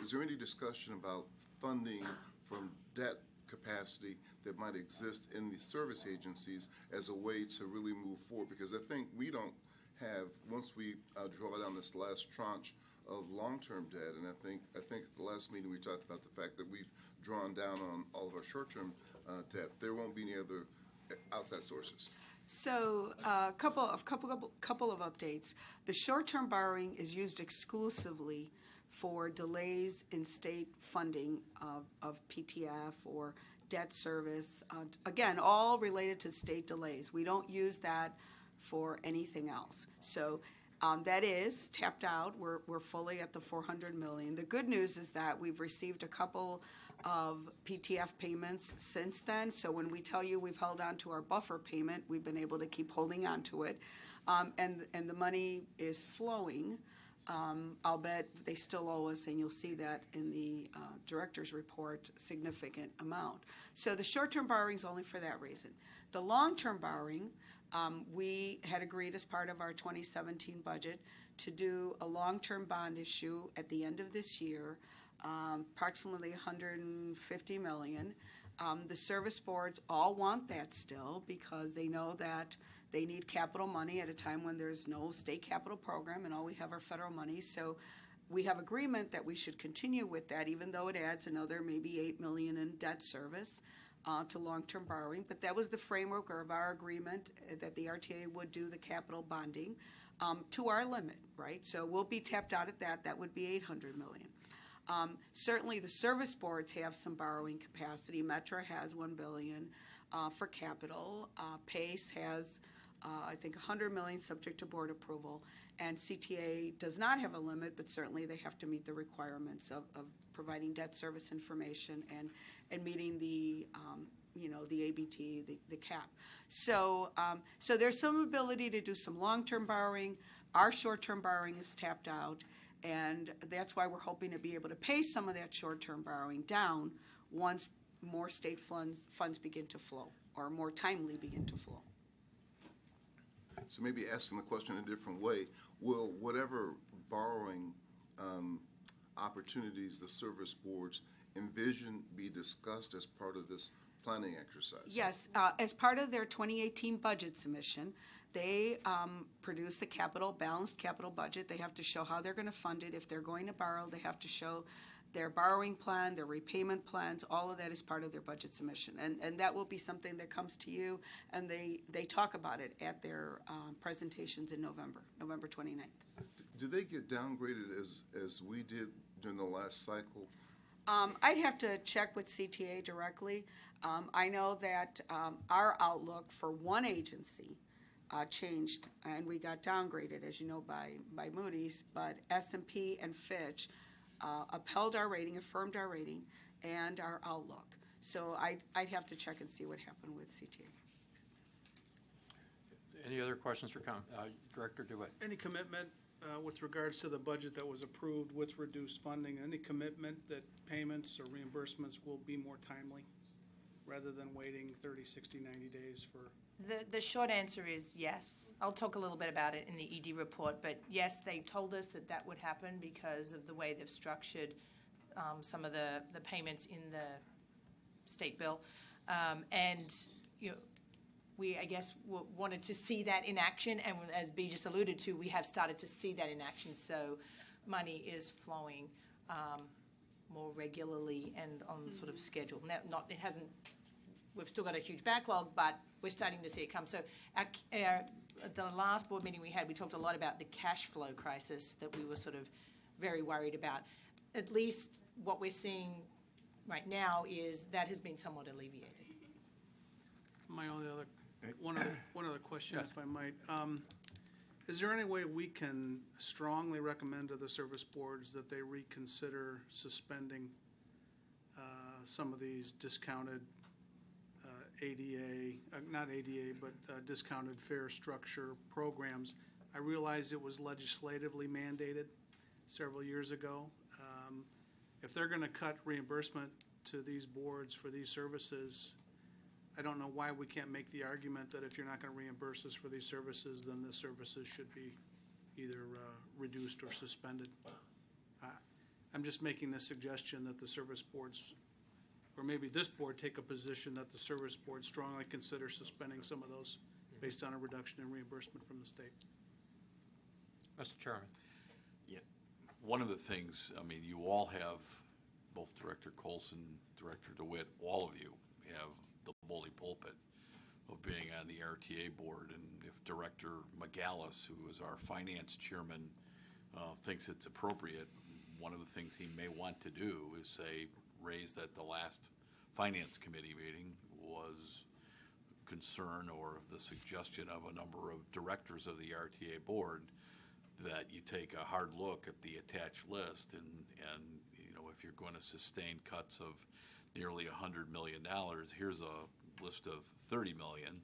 is there any discussion about funding from debt capacity that might exist in the service agencies as a way to really move forward? Because I think we don't have, once we draw down this last tranche of long-term debt, and I think at the last meeting we talked about the fact that we've drawn down on all of our short-term debt, there won't be any other outside sources. So a couple of updates. The short-term borrowing is used exclusively for delays in state funding of PTF or debt service. Again, all related to state delays. We don't use that for anything else. So that is tapped out. We're fully at the $400 million. The good news is that we've received a couple of PTF payments since then. So when we tell you we've held on to our buffer payment, we've been able to keep holding on to it. And the money is flowing. I'll bet they still owe us, and you'll see that in the director's report, significant amount. So the short-term borrowing is only for that reason. The long-term borrowing, we had agreed as part of our 2017 budget to do a long-term bond issue at the end of this year, approximately $150 million. The service boards all want that still because they know that they need capital money at a time when there's no state capital program and all we have are federal money. So we have agreement that we should continue with that, even though it adds another maybe $8 million in debt service to long-term borrowing. But that was the framework of our agreement that the RTA would do the capital bonding to our limit, right? So we'll be tapped out at that. That would be $800 million. Certainly the service boards have some borrowing capacity. Metra has $1 billion for capital. PACE has I think $100 million subject to board approval, and CTA does not have a limit, but certainly they have to meet the requirements of providing debt service information and meeting the the ABT, the cap. So there's some ability to do some long-term borrowing. Our short-term borrowing is tapped out, and that's why we're hoping to be able to pay some of that short-term borrowing down once more state funds begin to flow, or more timely begin to flow. So maybe asking the question in a different way, will whatever borrowing opportunities the service boards envision be discussed as part of this planning exercise? Yes, as part of their 2018 budget submission, they produce a balanced capital budget. They have to show how they're going to fund it. If they're going to borrow, they have to show their borrowing plan, their repayment plans. All of that is part of their budget submission. And that will be something that comes to you, and they talk about it at their presentations in November 29th. Did they get downgraded as we did during the last cycle? I'd have to check with CTA directly. I know that our outlook for one agency changed, and we got downgraded, as you know, by Moody's, but S&P and Fitch upheld our rating, affirmed our rating, and our outlook. So I'd have to check and see what happened with CTA. Any other questions for Director DeWitt? Any commitment with regards to the budget that was approved with reduced funding, any commitment that payments or reimbursements will be more timely rather than waiting 30, 60, 90 days for? The short answer is yes. I'll talk a little bit about it in the ED report, but yes, they told us that would happen because of the way they've structured some of the payments in the state bill. And we, I guess, wanted to see that in action, and as B just alluded to, we have started to see that in action, so money is flowing more regularly and on sort of schedule. Now, we've still got a huge backlog, but we're starting to see it come. So at the last board meeting we had, we talked a lot about the cash flow crisis that we were sort of very worried about. At least what we're seeing right now is that has been somewhat alleviated. My only other one other question, yes, if I might. Is there any way we can strongly recommend to the service boards that they reconsider suspending some of these discounted ADA, not ADA, but discounted fare structure programs. I realize it was legislatively mandated several years ago. If they're going to cut reimbursement to these boards for these services, I don't know why we can't make the argument that if you're not going to reimburse us for these services, then the services should be either reduced or suspended. I'm just making the suggestion that the service boards, or maybe this board, take a position that the service board strongly consider suspending some of those based on a reduction in reimbursement from the state. Mr. Chairman. One of the things, I mean, you all have, both Director Colson, Director DeWitt, all of you have the bully pulpit of being on the RTA board. And if Director McGallis, who is our finance chairman, thinks it's appropriate, one of the things he may want to do is say, raise that the last finance committee meeting was concern or the suggestion of a number of directors of the RTA board that you take a hard look at the attached list and you know, if you're going to sustain cuts of nearly $100 million, here's a list of $30 million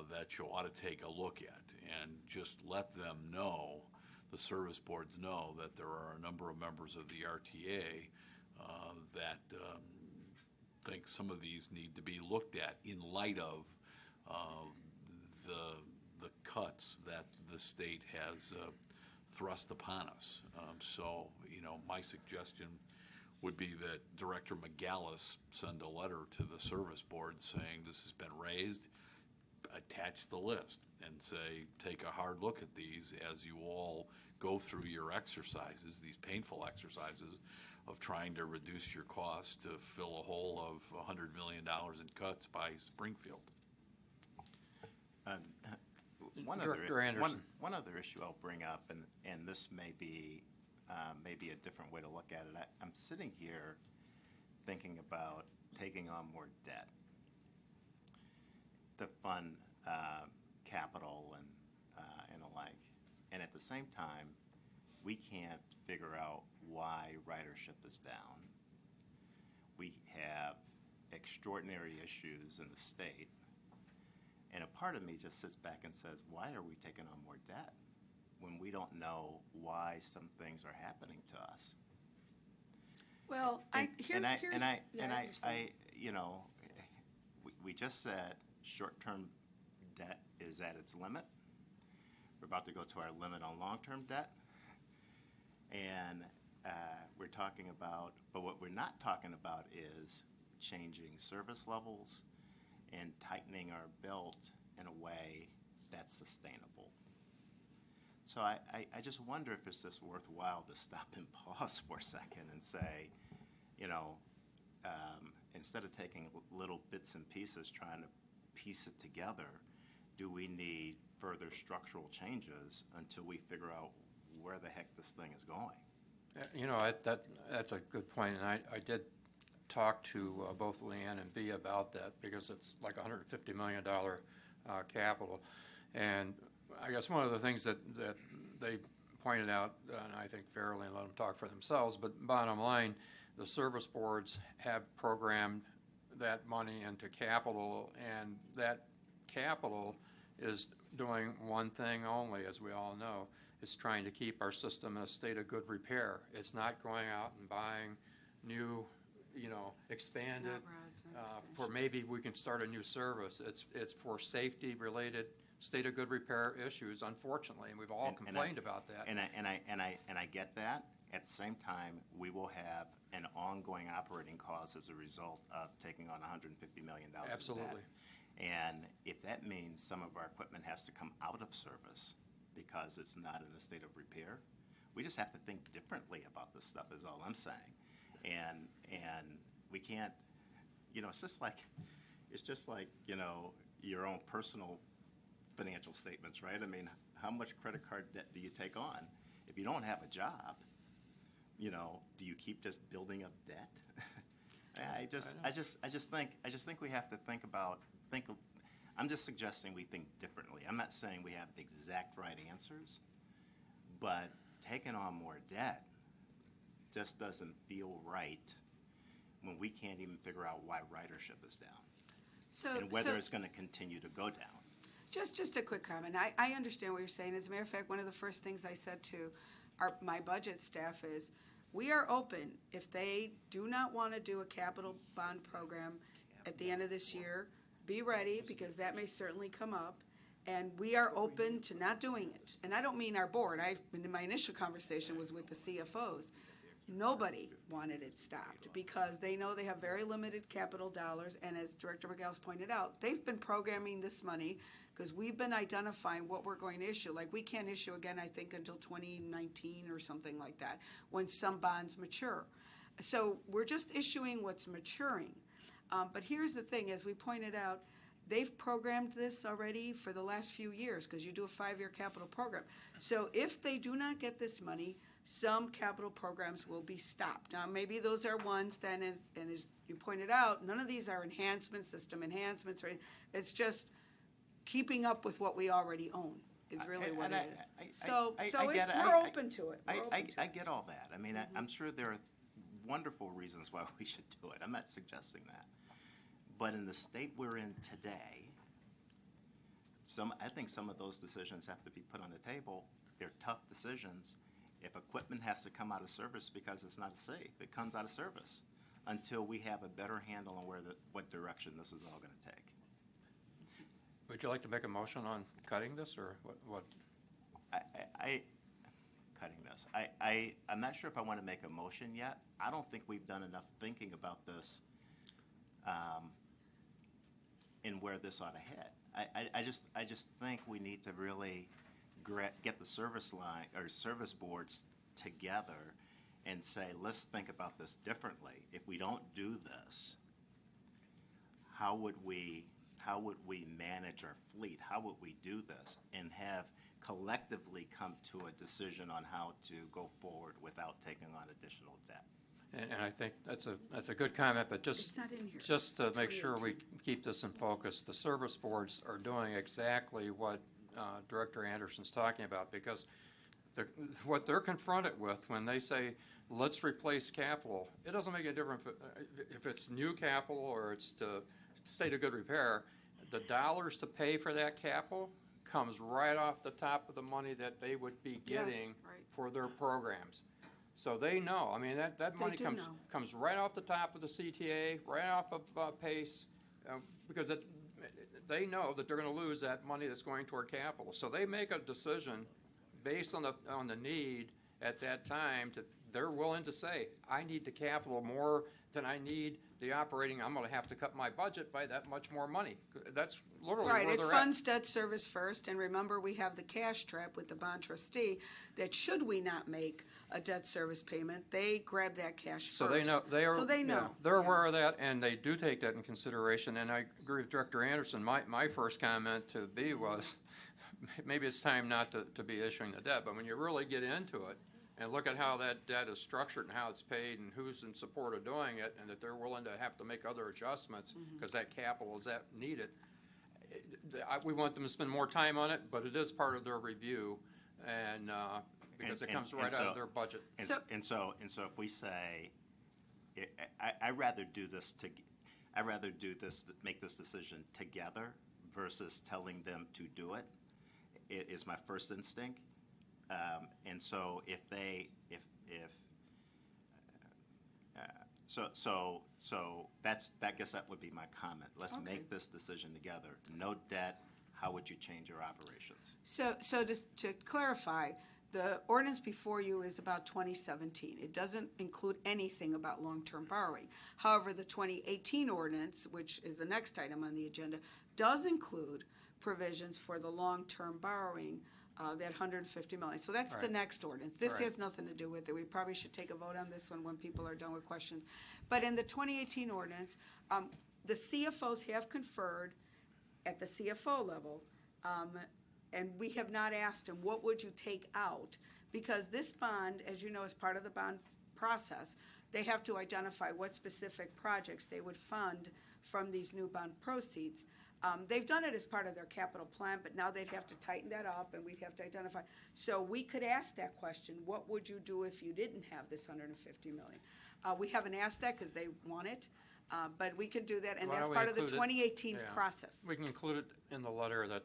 that you ought to take a look at and just let them know, the service boards know, that there are a number of members of the RTA that think some of these need to be looked at in light of the cuts that the state has thrust upon us. So, you know, my suggestion would be that Director McGallis send a letter to the service board saying this has been raised, attach the list, and say, take a hard look at these as you all go through your exercises, these painful exercises of trying to reduce your costs to fill a hole of $100 million in cuts by Springfield. Director Anderson. One other issue I'll bring up, and this may be a different way to look at it. I'm sitting here thinking about taking on more debt to fund capital and the like, and at the same time, we can't figure out why ridership is down. We have extraordinary issues in the state. And a part of me just sits back and says, why are we taking on more debt when we don't know why some things are happening to us? Well, you know, we just said short-term debt is at its limit. We're about to go to our limit on long-term debt. And we're talking about, but what we're not talking about is changing service levels and tightening our belt in a way that's sustainable. So I just wonder if it's just worthwhile to stop and pause for a second and say, you know, instead of taking little bits and pieces, trying to piece it together, do we need further structural changes until we figure out where the heck this thing is going? You know, that's a good point, and I did talk to both Leanne and Bea about that because it's like $150 million capital. And I guess one of the things that they pointed out, and I think fairly, and let them talk for themselves, but bottom line, the service boards have programmed that money into capital, and that capital is doing one thing only, as we all know. It's trying to keep our system in a state of good repair. It's not going out and buying new, you know, expanded, for maybe we can start a new service. It's for safety-related state of good repair issues, unfortunately, and we've all complained about that. And I get that. At the same time, we will have an ongoing operating cost as a result of taking on $150 million. Absolutely. And if that means some of our equipment has to come out of service because it's not in a state of repair, we just have to think differently about this stuff is all I'm saying. And we can't, you know, it's just like, you know, your own personal financial statements, right? I mean, how much credit card debt do you take on? If you don't have a job, you know, do you keep just building up debt? I just think we have to think. I'm just suggesting we think differently. I'm not saying we have the exact right answers, but taking on more debt just doesn't feel right when we can't even figure out why ridership is down. and whether it's going to continue to go down. Just a quick comment. I understand what you're saying. As a matter of fact, one of the first things I said to my budget staff is, we are open. If they do not want to do a capital bond program at the end of this year, be ready, because that may certainly come up. And we are open to not doing it. And I don't mean our board. In my initial conversation was with the CFOs. Nobody wanted it stopped because they know they have very limited capital dollars. And as Director McGill's pointed out, they've been programming this money because we've been identifying what we're going to issue. Like, we can't issue again, I think, until 2019 or something like that, when some bonds mature. So we're just issuing what's maturing. But here's the thing, as we pointed out, they've programmed this already for the last few years because you do a 5-year capital program. So if they do not get this money, some capital programs will be stopped. Now, maybe those are ones then, and as you pointed out, none of these are enhancements, system enhancements, or it's just keeping up with what we already own is really what it is. We're open to it. I get all that. I mean, I'm sure there are wonderful reasons why we should do it. I'm not suggesting that. But in the state we're in today, I think some of those decisions have to be put on the table. They're tough decisions. If equipment has to come out of service because it's not safe, it comes out of service until we have a better handle on what direction this is all going to take. Would you like to make a motion on cutting this, or what? Cutting this. I'm not sure if I want to make a motion yet. I don't think we've done enough thinking about this and where this ought to head. I just think we need to really get the service line or service boards together and say, let's think about this differently. If we don't do this, how would we manage our fleet? How would we do this and have collectively come to a decision on how to go forward without taking on additional debt? And I think that's a good comment, but just to make sure we keep this in focus, the service boards are doing exactly what Director Anderson's talking about, because what they're confronted with when they say, let's replace capital, it doesn't make a difference if it's new capital or it's to state of good repair. The dollars to pay for that capital comes right off the top of the money that they would be getting for their programs. So they know. I mean, that money comes right off the top of the CTA, right off of PACE, because they know that they're going to lose that money that's going toward capital. So they make a decision based on the need at that time. They're willing to say, I need the capital more than I need the operating. I'm going to have to cut my budget by that much more money. That's literally where they're at. Right, it funds debt service first, and remember, we have the cash trap with the bond trustee that should we not make a debt service payment, they grab that cash so first. They know. So they know. Yeah, they're aware of that, and they do take that in consideration. And I agree with Director Anderson. My first comment to B was, maybe it's time not to be issuing the debt, but when you really get into it, and look at how that debt is structured and how it's paid and who's in support of doing it, and that they're willing to have to make other adjustments because that capital is that needed. We want them to spend more time on it, but it is part of their review, and because it comes right out of their budget. And so if we say, I'd rather do this make this decision together versus telling them to do it. It is my first instinct. And so I guess that would be my comment. Let's make this decision together. No debt. How would you change your operations? So to clarify, the ordinance before you is about 2017. It doesn't include anything about long-term borrowing. However, the 2018 ordinance, which is the next item on the agenda, does include provisions for the long-term borrowing, that $150 million. So that's the next ordinance. This has nothing to do with it. We probably should take a vote on this one when people are done with questions. But in the 2018 ordinance, the CFOs have conferred at the CFO level, and we have not asked them, what would you take out? Because this bond, as you know, is part of the bond process. They have to identify what specific projects they would fund from these new bond proceeds. They've done it as part of their capital plan, but now they'd have to tighten that up, and we'd have to identify. So we could ask that question, what would you do if you didn't have this $150 million? We haven't asked that because they want it, But we can do that, and Why that's don't we part of the include it- 2018 yeah. process. We can include it in the letter that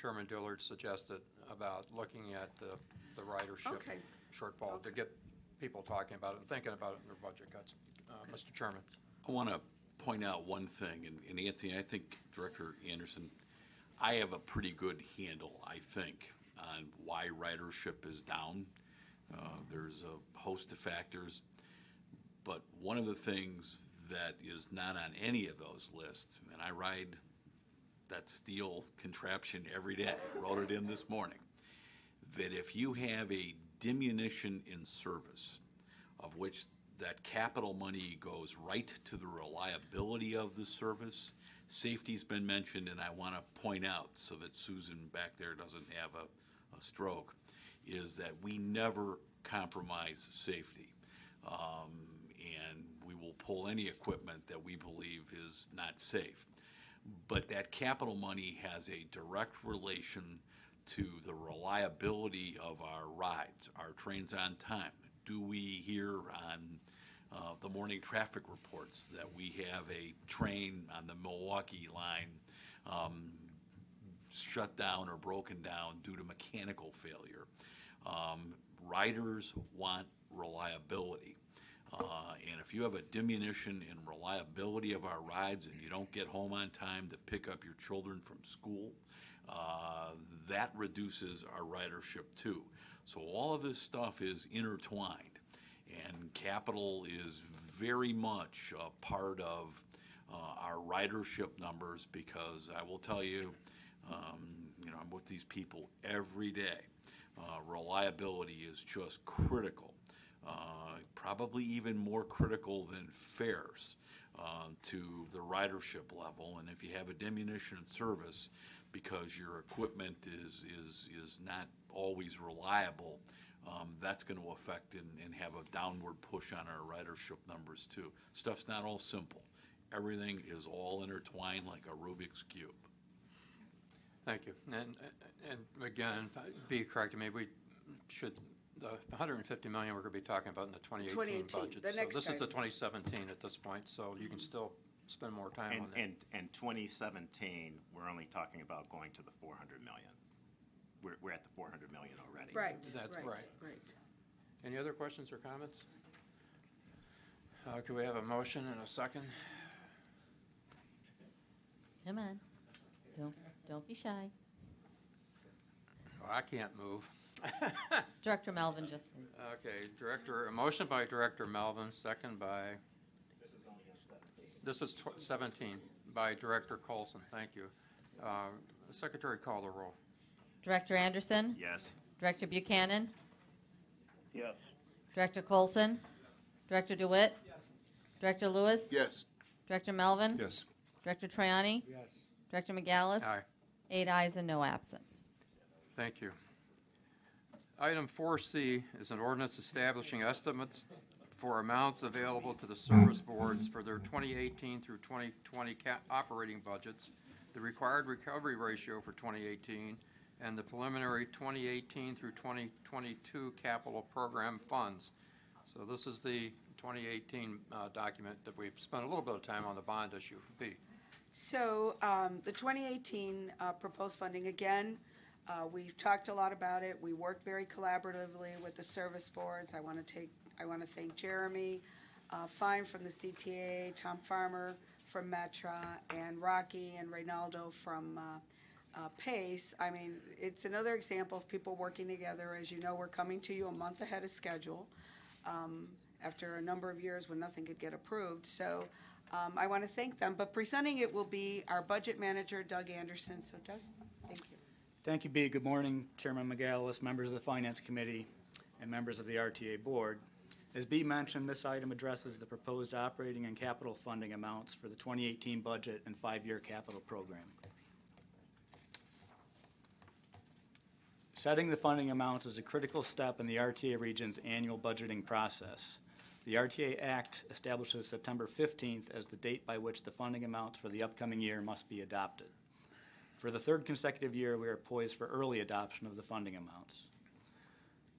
Chairman Dillard suggested about looking at the ridership Okay. shortfall to get people talking about it and thinking about it in their budget cuts. Mr. Chairman. I want to point out one thing, and Anthony, I think Director Anderson, I have a pretty good handle, I think, on why ridership is down. There's a host of factors, but one of the things that is not on any of those lists, and I ride that steel contraption every day, wrote it in this morning, that if you have a diminution in service, of which that capital money goes right to the reliability of the service, safety's been mentioned, and I want to point out so that Susan back there doesn't have a stroke, is that we never compromise safety. And we will pull any equipment that we believe is not safe. But that capital money has a direct relation to the reliability of our rides, our trains on time. Do we hear on the morning traffic reports that we have a train on the Milwaukee line shut down or broken down due to mechanical failure? Riders want reliability. And if you have a diminution in reliability of our rides and you don't get home on time to pick up your children from school, that reduces our ridership too. So all of this stuff is intertwined, and capital is very much a part of our ridership numbers, because I will tell you, I'm with these people every day. Reliability is just critical. Probably even more critical than fares to the ridership level. And if you have a diminution in service because your equipment is not always reliable, that's going to affect and have a downward push on our ridership numbers too. Stuff's not all simple. Everything is all intertwined like a Rubik's Cube. Thank you. And again, be correct, maybe we should, the $150 million we're going to be talking about in the 2018 budget. the next So this is the time. 2017 at this point, so you can still spend more time on that. And 2017, we're only talking about going to the 400 million. We're at the 400 million already. Right. That's right. Right. Any other questions or comments? Could we have a motion and a second? Come on. Don't be shy. Oh, I can't move. Director Melvin just moved. Okay, a motion by Director Melvin, second by. This is 17 by Director Colson. Thank you. Secretary, call the roll. Director Anderson? Yes. Director Buchanan? Yes. Director Colson? Director DeWitt? Yes. Director Lewis? Yes. Director Melvin? Yes. Director Triani? Yes. Director McGallis? Aye. 8 ayes and no absent. Thank you. Item 4C is an ordinance establishing estimates for amounts available to the service boards for their 2018 through 2020 operating budgets, the required recovery ratio for 2018, and the preliminary 2018 through 2022 capital program funds. So this is the 2018 document that we've spent a little bit of time on the bond issue. B. So the 2018 proposed funding, again, we've talked a lot about it. We worked very collaboratively with the service boards. I want to thank Jeremy Fine from the CTA, Tom Farmer from Metra, and Rocky and Reynaldo from PACE. I mean, it's another example of people working together. As you know, we're coming to you a month ahead of schedule after a number of years when nothing could get approved. So I want to thank them. But presenting it will be our budget manager, Doug Anderson. So, Doug, thank you. Thank you, Bea. Good morning, Chairman McGallis, members of the Finance Committee, and members of the RTA Board. As Bea mentioned, this item addresses the proposed operating and capital funding amounts for the 2018 budget and 5-year capital program. Setting the funding amounts is a critical step in the RTA region's annual budgeting process. The RTA Act establishes September 15th as the date by which the funding amounts for the upcoming year must be adopted. For the third consecutive year, we are poised for early adoption of the funding amounts.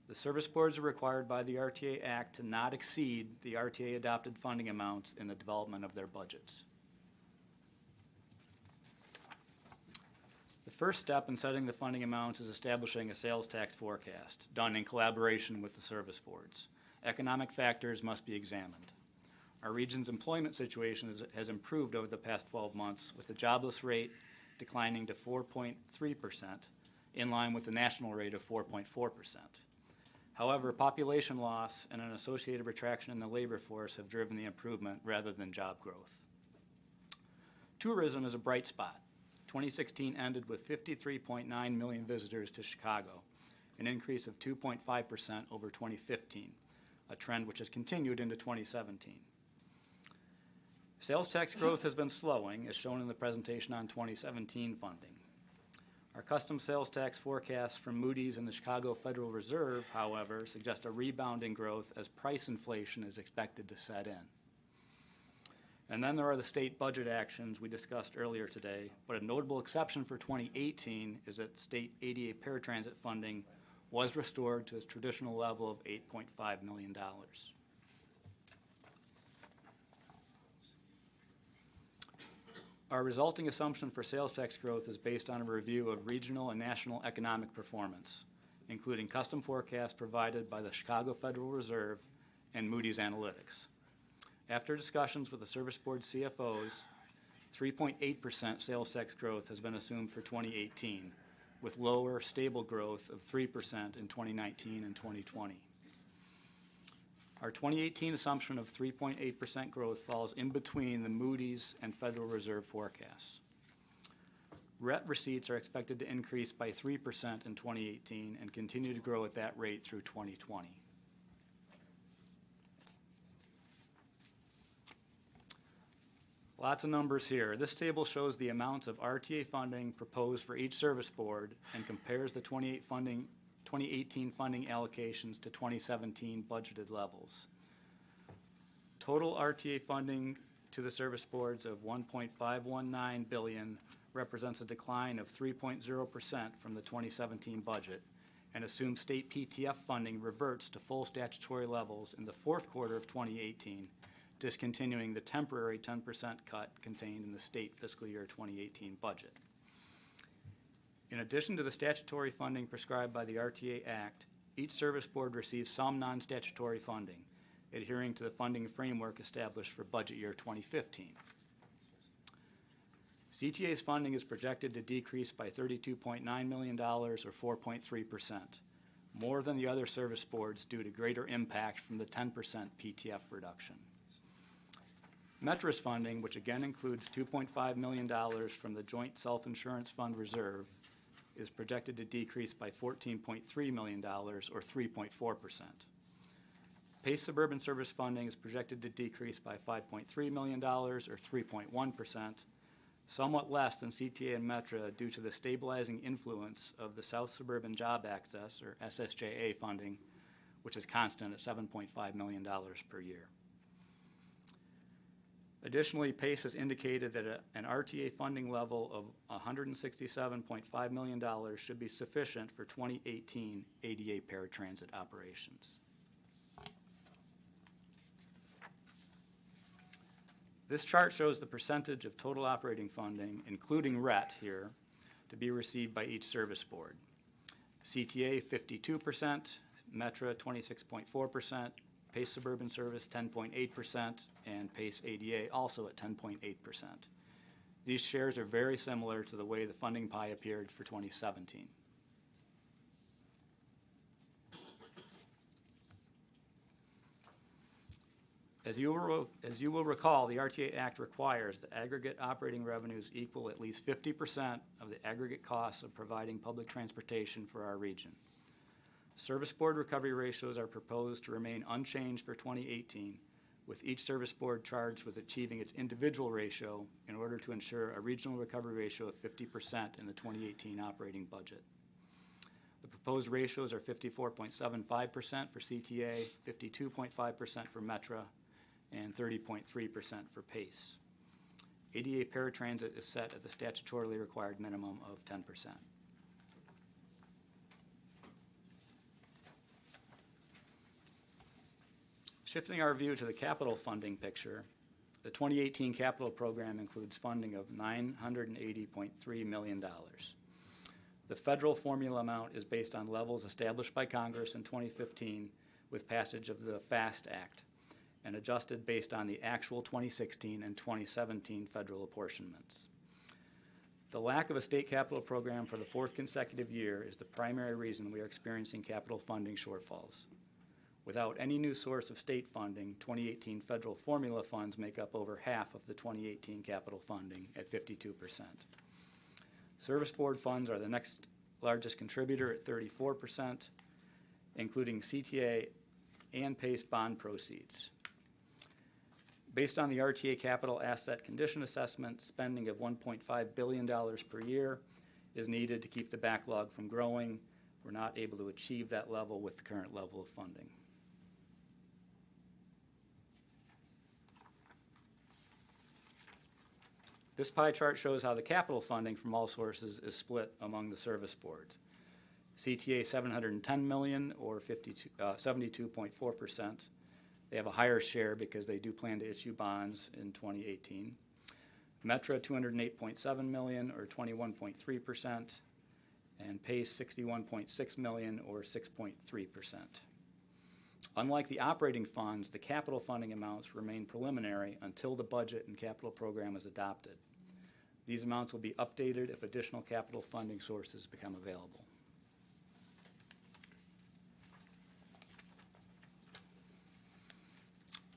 The service boards are required by the RTA Act to not exceed the RTA adopted funding amounts in the development of their budgets. The first step in setting the funding amounts is establishing a sales tax forecast, done in collaboration with the service boards. Economic factors must be examined. Our region's employment situation has improved over the past 12 months, with the jobless rate declining to 4.3%, in line with the national rate of 4.4%. However, population loss and an associated retraction in the labor force have driven the improvement rather than job growth. Tourism is a bright spot. 2016 ended with 53.9 million visitors to Chicago, an increase of 2.5% over 2015, a trend which has continued into 2017. Sales tax growth has been slowing, as shown in the presentation on 2017 funding. Our custom sales tax forecasts from Moody's and the Chicago Federal Reserve, however, suggest a rebound in growth as price inflation is expected to set in. And then there are the state budget actions we discussed earlier today, but a notable exception for 2018 is that state ADA paratransit funding was restored to its traditional level of $8.5 million. Our resulting assumption for sales tax growth is based on a review of regional and national economic performance, including custom forecasts provided by the Chicago Federal Reserve and Moody's Analytics. After discussions with the service board CFOs, 3.8% sales tax growth has been assumed for 2018, with lower, stable growth of 3% in 2019 and 2020. Our 2018 assumption of 3.8% growth falls in between the Moody's and Federal Reserve forecasts. RET receipts are expected to increase by 3% in 2018 and continue to grow at that rate through 2020. Lots of numbers here. This table shows the amounts of RTA funding proposed for each service board and compares the 2018 funding allocations to 2017 budgeted levels. Total RTA funding to the service boards of $1.519 billion represents a decline of 3.0% from the 2017 budget and assumes state PTF funding reverts to full statutory levels in the fourth quarter of 2018, discontinuing the temporary 10% cut contained in the state fiscal year 2018 budget. In addition to the statutory funding prescribed by the RTA Act, each service board receives some non-statutory funding, adhering to the funding framework established for budget year 2015. CTA's funding is projected to decrease by $32.9 million, or 4.3%, more than the other service boards due to greater impact from the 10% PTF reduction. Metra's funding, which again includes $2.5 million from the Joint Self-Insurance Fund Reserve, is projected to decrease by $14.3 million, or 3.4%. PACE Suburban Service funding is projected to decrease by $5.3 million, or 3.1%, somewhat less than CTA and Metra due to the stabilizing influence of the South Suburban Job Access, or SSJA funding, which is constant at $7.5 million per year. Additionally, PACE has indicated that an RTA funding level of $167.5 million should be sufficient for 2018 ADA paratransit operations. This chart shows the percentage of total operating funding, including RET here, to be received by each service board. CTA 52%, Metra 26.4%, PACE Suburban Service 10.8%, and PACE ADA also at 10.8%. These shares are very similar to the way the funding pie appeared for 2017. As you will recall, the RTA Act requires that aggregate operating revenues equal at least 50% of the aggregate costs of providing public transportation for our region. Service board recovery ratios are proposed to remain unchanged for 2018, with each service board charged with achieving its individual ratio in order to ensure a regional recovery ratio of 50% in the 2018 operating budget. The proposed ratios are 54.75% for CTA, 52.5% for Metra, and 30.3% for PACE. ADA paratransit is set at the statutorily required minimum of 10%. Shifting our view to the capital funding picture, the 2018 capital program includes funding of $980.3 million. The federal formula amount is based on levels established by Congress in 2015 with passage of the FAST Act and adjusted based on the actual 2016 and 2017 federal apportionments. The lack of a state capital program for the fourth consecutive year is the primary reason we are experiencing capital funding shortfalls. Without any new source of state funding, 2018 federal formula funds make up over half of the 2018 capital funding at 52%. Service Board funds are the next largest contributor at 34%, including CTA and PACE bond proceeds. Based on the RTA Capital Asset Condition Assessment, spending of $1.5 billion per year is needed to keep the backlog from growing. We're not able to achieve that level with the current level of funding. This pie chart shows how the capital funding from all sources is split among the service board. CTA $710 million, or 72.4%. They have a higher share because they do plan to issue bonds in 2018. Metra $208.7 million, or 21.3%, and PACE $61.6 million, or 6.3%. Unlike the operating funds, the capital funding amounts remain preliminary until the budget and capital program is adopted. These amounts will be updated if additional capital funding sources become available.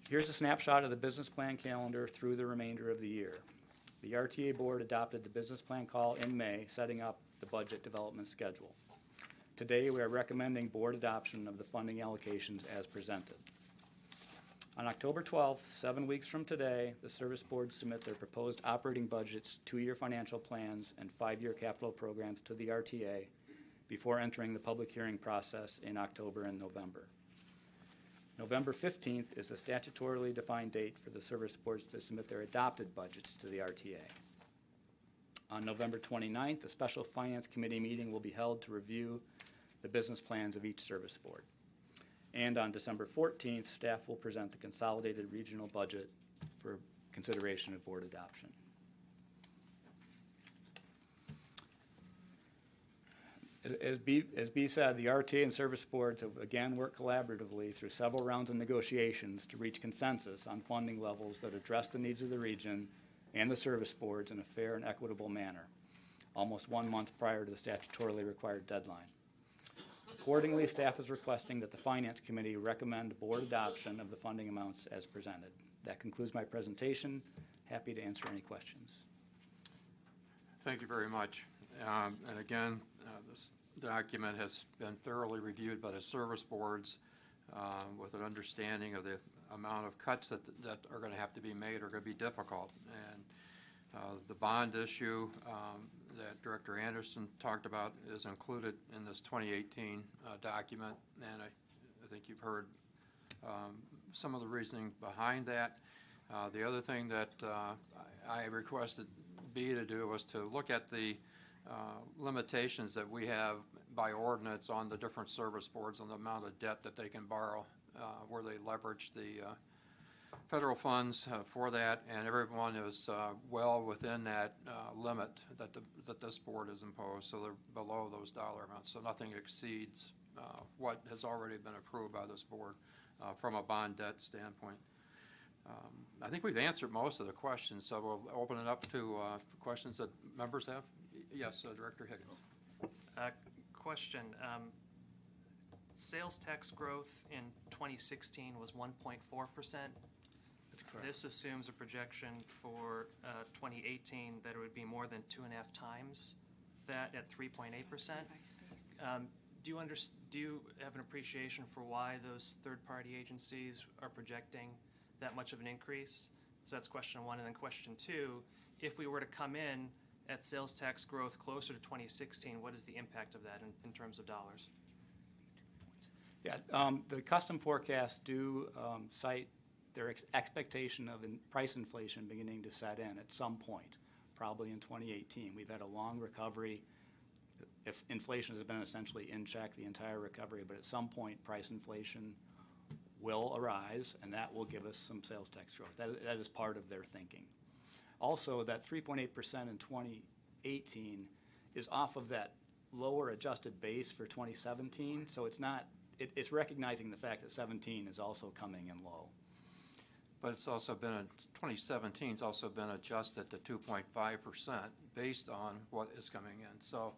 Here's a snapshot of the business plan calendar through the remainder of the year. The RTA board adopted the business plan call in May, setting up the budget development schedule. Today, we are recommending board adoption of the funding allocations as presented. On October 12th, 7 weeks from today, the service boards submit their proposed operating budgets, 2-year financial plans, and 5-year capital programs to the RTA before entering the public hearing process in October and November. November 15th is the statutorily defined date for the service boards to submit their adopted budgets to the RTA. On November 29th, a special finance committee meeting will be held to review the business plans of each service board. And on December 14th, staff will present the consolidated regional budget for consideration of board adoption. As B said, the RTA and service boards have again worked collaboratively through several rounds of negotiations to reach consensus on funding levels that address the needs of the region and the service boards in a fair and equitable manner, almost 1 month prior to the statutorily required deadline. Accordingly, staff is requesting that the Finance Committee recommend board adoption of the funding amounts as presented. That concludes my presentation. Happy to answer any questions. Thank you very much. And again, this document has been thoroughly reviewed by the service boards with an understanding of the amount of cuts that are going to have to be made are going to be difficult. And the bond issue that Director Anderson talked about is included in this 2018 document, and I think you've heard some of the reasoning behind that. The other thing that I requested B to do was to look at the limitations that we have by ordinance on the different service boards on the amount of debt that they can borrow, where they leverage the federal funds for that, and everyone is well within that limit that this board has imposed, so they're below those dollar amounts, so nothing exceeds what has already been approved by this board from a bond debt standpoint. I think we've answered most of the questions, so we'll open it up to questions that members have. Yes, Director Higgins. Question. Sales tax growth in 2016 was 1.4%. That's correct. This assumes a projection for 2018 that it would be more than 2.5 times that at 3.8%. Do you have an appreciation for why those third-party agencies are projecting that much of an increase? So that's question one. And then question two, if we were to come in at sales tax growth closer to 2016, what is the impact of that in terms of dollars? Yeah, the custom forecasts do cite their expectation of price inflation beginning to set in at some point, probably in 2018. We've had a long recovery. If inflation has been essentially in check the entire recovery, but at some point price inflation will arise, and that will give us some sales tax growth. That is part of their thinking. Also, that 3.8% in 2018 is off of that lower adjusted base for 2017, so it's recognizing the fact that 17 is also coming in low. But it's also been, 2017's also been adjusted to 2.5% based on what is coming in. So,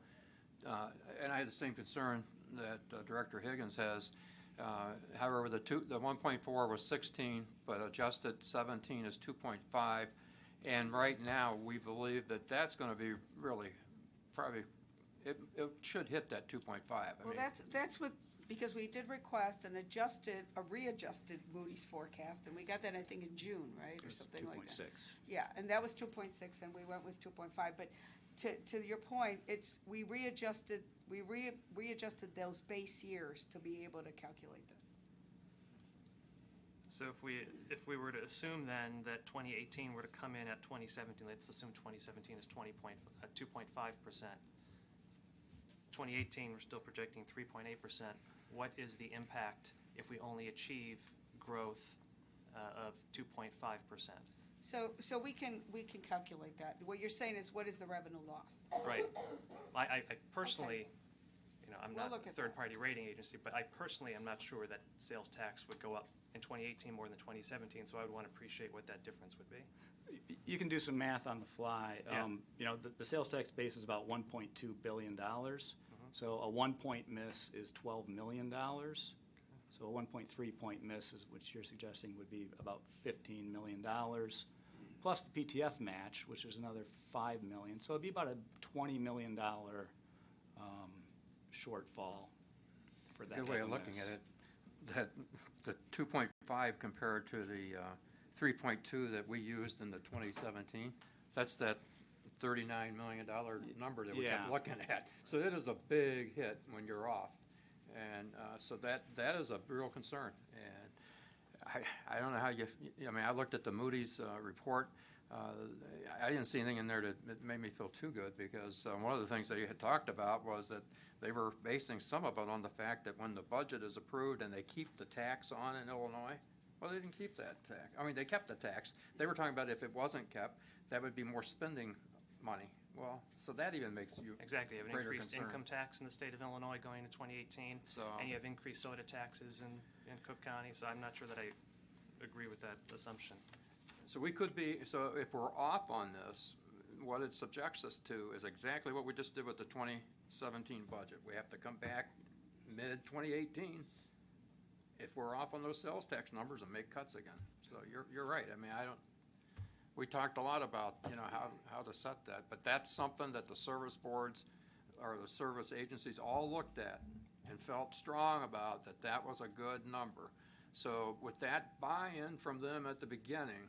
and I had the same concern that Director Higgins has. However, the 1.4 was 16, but adjusted 17 is 2.5. And right now, we believe that that's going to be really probably, it should hit that 2.5. Well, that's what, because we did request a readjusted Moody's forecast, and we got that, I think, in June, right, or something like that. 2.6. Yeah, and that was 2.6, and we went with 2.5. But to your point, we readjusted those base years to be able to calculate this. So if we were to assume then that 2018 were to come in at 2017, let's assume 2017 is 2.5%. 2018, we're still projecting 3.8%. What is the impact if we only achieve growth of 2.5%? So we can calculate that. What you're saying is, what is the revenue loss? Right. I personally, I'm We'll not look a at third-party rating agency, but I personally am not sure that sales tax would go up in 2018 more than 2017, so I would want to appreciate what that difference would be. You can do some math on the fly. Yeah. The sales tax base is about $1.2 billion. So a 1-point miss is $12 million. So a 1.3 point miss is what you're suggesting would be about $15 million. Plus the PTF match, which is another $5 million. So it'd be about a $20 million shortfall for that. Good way of looking at it. That the 2.5 compared to the 3.2 that we used in the 2017, that's that $39 million number that we kept looking at. So it is a big hit when you're off. And so that is a real concern. And I don't know how I looked at the Moody's report. I didn't see anything in there that made me feel too good, because one of the things they had talked about was that they were basing some of it on the fact that when the budget is approved and they keep the tax on in Illinois, well, they didn't keep that tax. I mean, they kept the tax. They were talking about if it wasn't kept, that would be more spending money. Well, so that even makes you exactly. You have an increased concern. income tax in the state of Illinois going into 2018, and you have increased soda taxes in Cook County, so I'm not sure that I agree with that assumption. So we could be, so if we're off on this, what it subjects us to is exactly what we just did with the 2017 budget. We have to come back mid-2018 if we're off on those sales tax numbers and make cuts again. So you're right. I mean, we talked a lot about, how to set that, but that's something that the service boards or the service agencies all looked at and felt strong about, that was a good number. So with that buy-in from them at the beginning,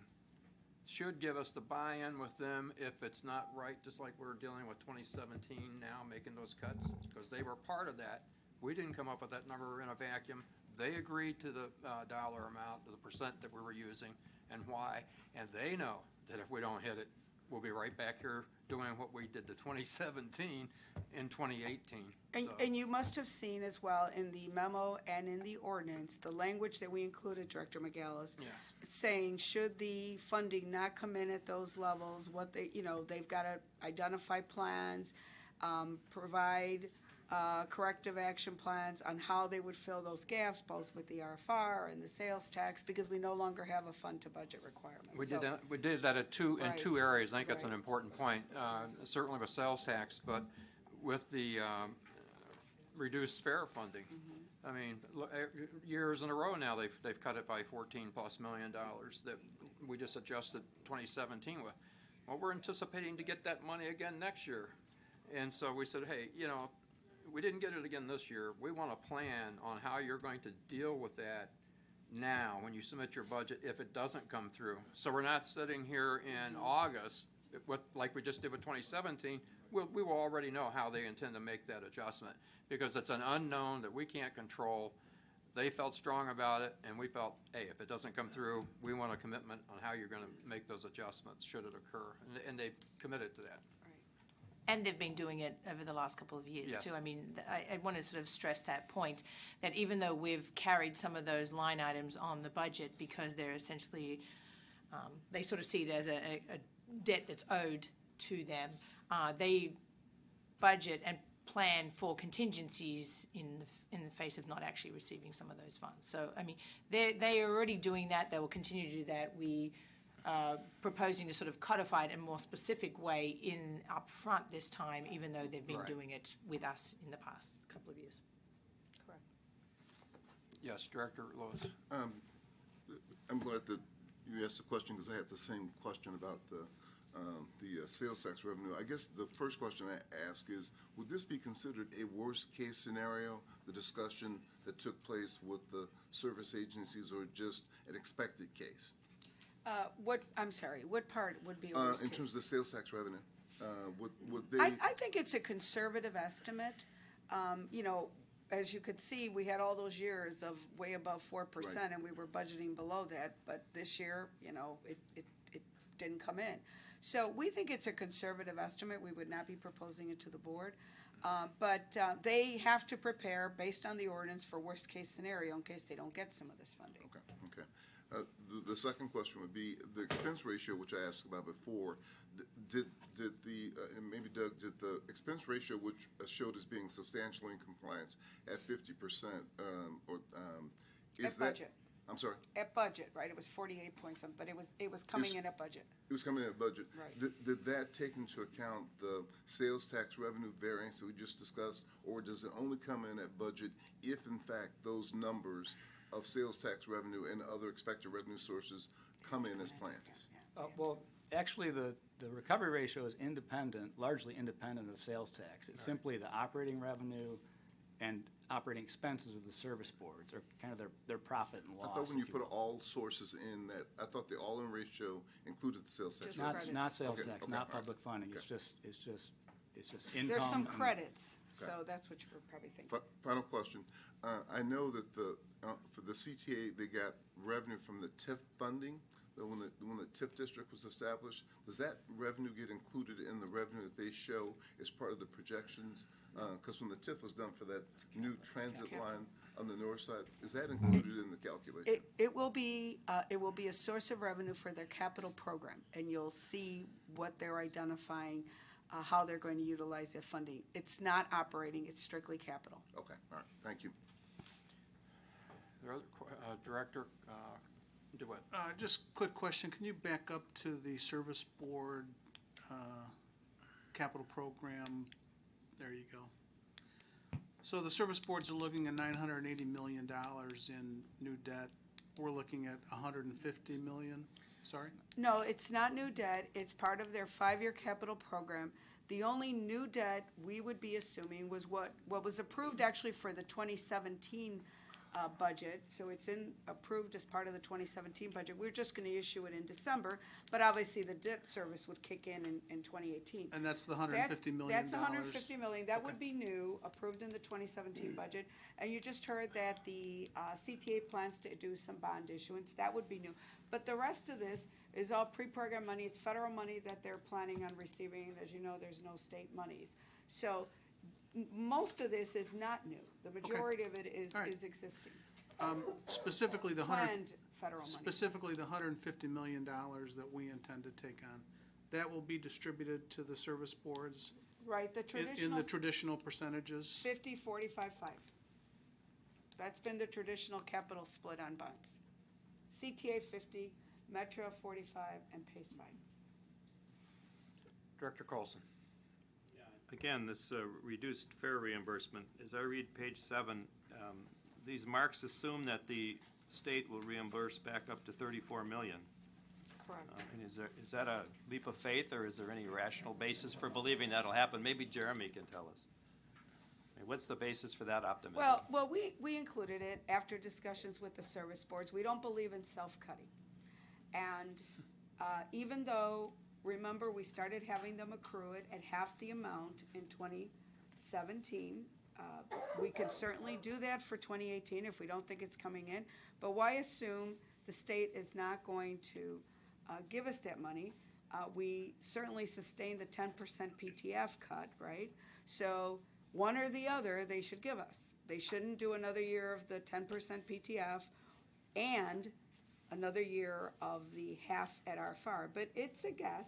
should give us the buy-in with them if it's not right, just like we're dealing with 2017 now, making those cuts, because they were part of that. We didn't come up with that number in a vacuum. They agreed to the dollar amount, to the percent that we were using, and why. And they know that if we don't hit it, we'll be right back here doing what we did to 2017 in 2018. And you must have seen as well in the memo and in the ordinance, the language that we included, Director McGallis, saying should the funding not come in at those levels, what they've got to identify plans, provide corrective action plans on how they would fill those gaps, both with the RFR and the sales tax, because we no longer have a fund to budget requirement. We did that in two areas. I think that's an important point. Certainly with sales tax, but with the reduced fair funding. I mean, years in a row now they've cut it by $14+ million that we just adjusted 2017 with. Well, we're anticipating to get that money again next year, and so we said, hey, we didn't get it again this year. We want a plan on how you're going to deal with that now when you submit your budget if it doesn't come through. So we're not sitting here in August like we just did with 2017. We will already know how they intend to make that adjustment, because it's an unknown that we can't control. They felt strong about it, and we felt, hey, if it doesn't come through, we want a commitment on how you're going to make those adjustments should it occur. And they've committed to that. And they've been doing it over the last couple of years, Yes. too. I mean, I want to sort of stress that point, that even though we've carried some of those line items on the budget because they're essentially, they sort of see it as a debt that's owed to them, they budget and plan for contingencies in the face of not actually receiving some of those funds. So, I mean, they are already doing that. They will continue to do that. We proposing to sort of codify it in a more specific way in upfront this time, even though they've been Right. doing it with us in the past couple of years. Correct. Yes, Director Lewis. I'm glad that you asked the question because I had the same question about the sales tax revenue. I guess the first question I ask is, would this be considered a worst-case scenario, the discussion that took place with the service agencies, or just an expected case? I'm sorry, what part would be a worst In case? terms of the sales tax revenue, would they? I think it's a conservative estimate. You know, as you could see, we had all those years of way above 4%, Right. and we were budgeting below that. But this year, you know, it didn't come in. So we think it's a conservative estimate. We would not be proposing it to the board. But they have to prepare based on the ordinance for worst case scenario in case they don't get some of this funding. Okay. The second question would be the expense ratio, which I asked about before. Did the and maybe Doug, did the expense ratio, which showed as being substantially in compliance at 50%, is At that? budget. I'm sorry. At budget, right? It was 48 point something, but it was coming in at budget. It was coming in at budget. Right. Did that take into account the sales tax revenue variance that we just discussed, or does it only come in at budget if, in fact, those numbers of sales tax revenue and other expected revenue sources come in as planned? Well, actually, the recovery ratio is largely independent of sales tax. It's simply the operating revenue and operating expenses of the service boards, or kind of their profit and loss. I thought when you if put will. all sources in that, I thought the all-in ratio included the sales tax. Just revenue. Not sales Okay, tax, okay, not all right. public funding. Okay. It's just income. There's some and- credits, Okay. so that's what you were probably thinking. Final question. I know that for the CTA, they got revenue from the TIF funding. When the TIF district was established, does that revenue get included in the revenue that they show as part of the projections? Because when the TIF was done for that new transit line on the north side, is that included in the calculation? It will be a source of revenue for their capital program, and you'll see what they're identifying, how they're going to utilize their funding. It's not operating; it's strictly capital. Okay, all right, thank you. Director DeWitt. Just quick question, can you back up to the service board capital program? There you go. So the service boards are looking at $980 million in new debt. We're looking at $150 million, sorry? No, it's not new debt. It's part of their 5-year capital program. The only new debt we would be assuming was what was approved actually for the 2017 budget. So it's approved as part of the 2017 budget. We're just going to issue it in December, but obviously the debt service would kick in 2018. And that's the $150 million? That's $150 million. That would be new, approved in the 2017 budget. And you just heard that the CTA plans to do some bond issuance. That would be new. But the rest of this is all pre-program money. It's federal money that they're planning on receiving. And as you know, there's no state monies. So most of this is not new. The majority of it is existing. Specifically, the Planned federal money. Specifically, the $150 million that we intend to take on, that will be distributed to the service boards Right, the in traditional. the traditional percentages? 50, 45, 5. That's been the traditional capital split on bonds. CTA 50, Metro 45, and PACE 5. Director Colson. Again, this reduced fare reimbursement, as I read page 7, these marks assume that the state will reimburse back up to $34 million. Correct. And is that a leap of faith, or is there any rational basis for believing that'll happen? Maybe Jeremy can tell us. I mean, what's the basis for that optimism? Well, we included it after discussions with the service boards. We don't believe in self-cutting. And even though, remember, we started having them accrue it at half the amount in 2017, we could certainly do that for 2018 if we don't think it's coming in. But why assume the state is not going to give us that money? We certainly sustained the 10% PTF cut, right? So one or the other they should give us. They shouldn't do another year of the 10% PTF and another year of the half at RFR. But it's a guess,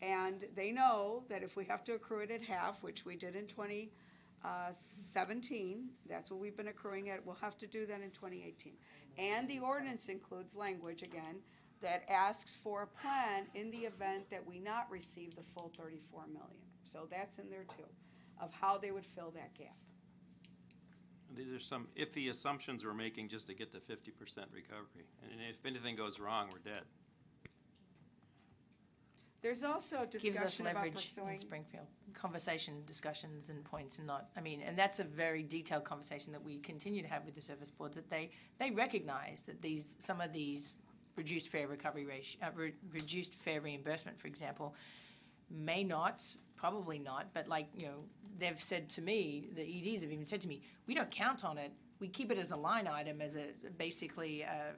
and they know that if we have to accrue it at half, which we did in 2017, that's what we've been accruing at, we'll have to do that in 2018. And the ordinance includes language, again, that asks for a plan in the event that we not receive the full 34 million. So that's in there too, of how they would fill that gap. These are some iffy assumptions we're making just to get to 50% recovery. And if anything goes wrong, we're dead. There's also a Gives us discussion about leverage in pursuing. Springfield. Conversation, discussions, and points, and not. I mean, and that's a very detailed conversation that we continue to have with the service boards. That they recognize that some of these reduced fare recovery ratio, reduced fare reimbursement, for example, may not, probably not, but they've said to me, the EDs have even said to me, we don't count on it. We keep it as a line item, as basically a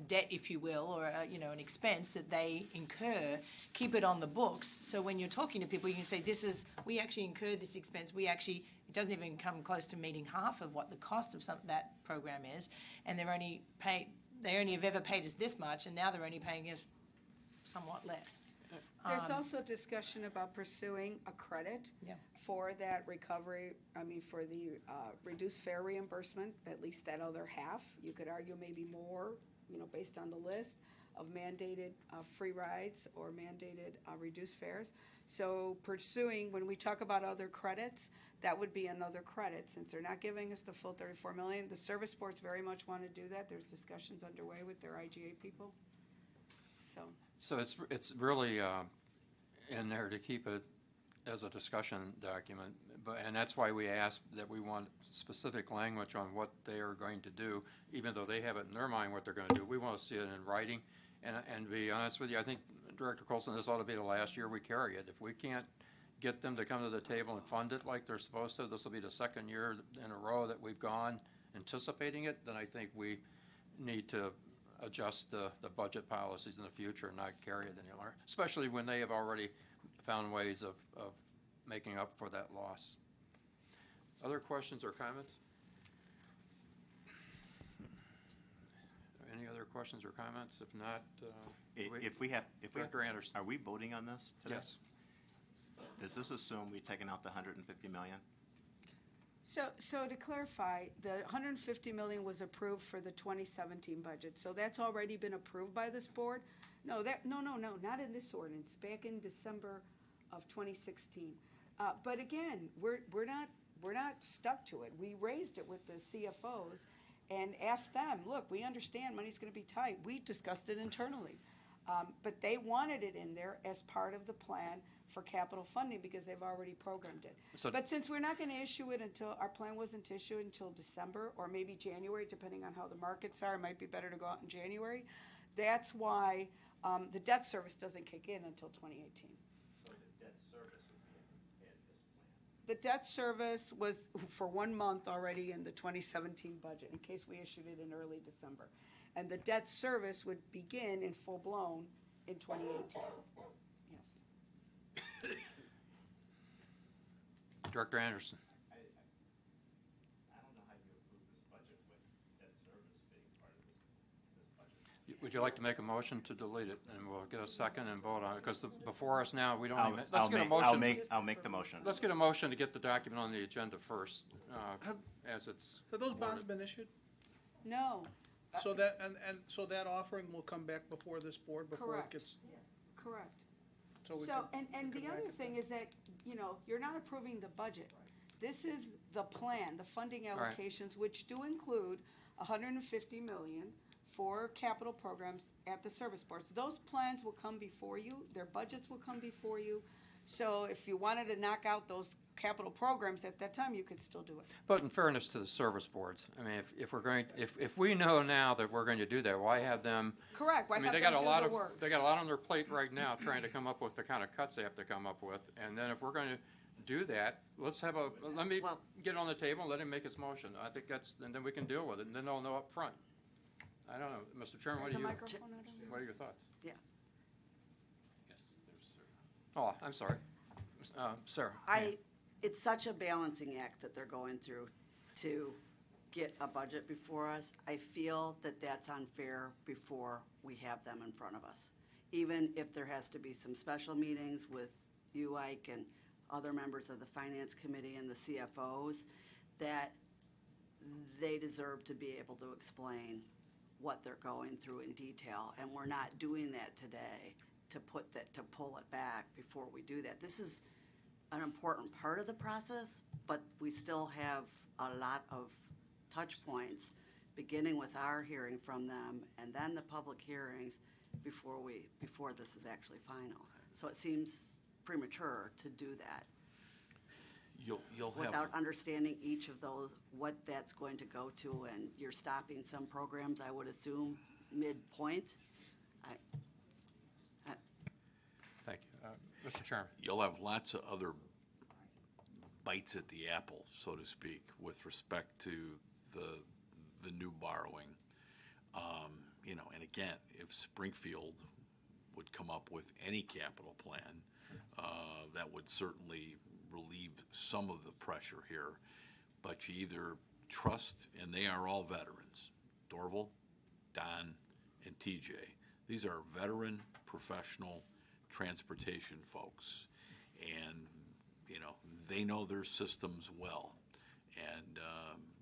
debt, if you will, or an expense that they incur. Keep it on the books. So when you're talking to people, you can say, we actually incurred this expense. It doesn't even come close to meeting half of what the cost of that program is, and they only have ever paid us this much, and now they're only paying us somewhat less. There's also discussion about pursuing a credit for that recovery, for the reduced fare reimbursement, at least that other half. You could argue maybe more, based on the list of mandated free rides or mandated reduced fares. So pursuing, when we talk about other credits, that would be another credit. Since they're not giving us the full 34 million, the service boards very much want to do that. There's discussions underway with their IGA people. So it's really in there to keep it as a discussion document, and that's why we asked that we want specific language on what they are going to do, even though they have it in their mind what they're going to do. We want to see it in writing, and to be honest with you, I think, Director Colson, this ought to be the last year we carry it. If we can't get them to come to the table and fund it like they're supposed to, this will be the second year in a row that we've gone anticipating it, then I think we need to adjust the budget policies in the future and not carry it any longer, especially when they have already found ways of making up for that loss. Other questions or comments? Any other questions or comments? If not, Director Anderson. Are we voting on this today? Yes. Does this assume we've taken out the 150 million? So to clarify, the 150 million was approved for the 2017 budget. So that's already been approved by this board? No, not in this ordinance. Back in December of 2016. But again, we're not stuck to it. We raised it with the CFOs and asked them, look, we understand money's going to be tight. We discussed it internally. But they wanted it in there as part of the plan for capital funding because they've already programmed it. But since we're not going to issue it until, our plan wasn't to issue it until December or maybe January, depending on how the markets are, it might be better to go out in January. That's why the debt service doesn't kick in until 2018. So the debt service would be in this plan? The debt service was for 1 month already in the 2017 budget in case we issued it in early December. And the debt service would begin in full blown in 2018. Director Anderson. I don't know how you approve this budget with debt service being part of this budget. Would you like to make a motion to delete it, and we'll get a second and vote on it? Because before us now, we don't even. I'll make the motion. Let's get a motion to get the document on the agenda first, as it's. Have those bonds been issued? No. So that so that offering will come back before this board before it gets. Correct. So and the other thing is that, you're not approving the budget. This is the plan, the funding allocations, which do include 150 million for capital programs at the service boards. Those plans will come before you, their budgets will come before you. So if you wanted to knock out those capital programs at that time, you could still do it. But in fairness to the service boards, I mean, if we're going, if we know now that we're going to do that, why have them? Correct. Why I mean, have they them got a do lot the of work? they got a lot on their plate right now, trying to come up with the kind of cuts they have to come up with. And then if we're going to do that, let me get on the table and let him make his motion. I think and then we can deal with it, and then they'll know up front. I don't know, Mr. Chairman, what are your thoughts? Yeah. Yes. Oh, I'm sorry. Sarah. It's such a balancing act that they're going through to get a budget before us. I feel that that's unfair before we have them in front of us. Even if there has to be some special meetings with you, Ike, and other members of the Finance Committee and the CFOs, that they deserve to be able to explain what they're going through in detail. And we're not doing that today to pull it back before we do that. This is an important part of the process, but we still have a lot of touch points, beginning with our hearing from them and then the public hearings before this is actually final. So it seems premature to do that You'll have without understanding each of those, what that's going to go to, and you're stopping some programs, I would assume, midpoint. Thank you. Mr. Chairman. You'll have lots of other bites at the apple, so to speak, with respect to the new borrowing. And again, if Springfield would come up with any capital plan, that would certainly relieve some of the pressure here. But you either trust, and they are all veterans, Dorval, Don, and TJ. These are veteran, professional transportation folks, and they know their systems well. And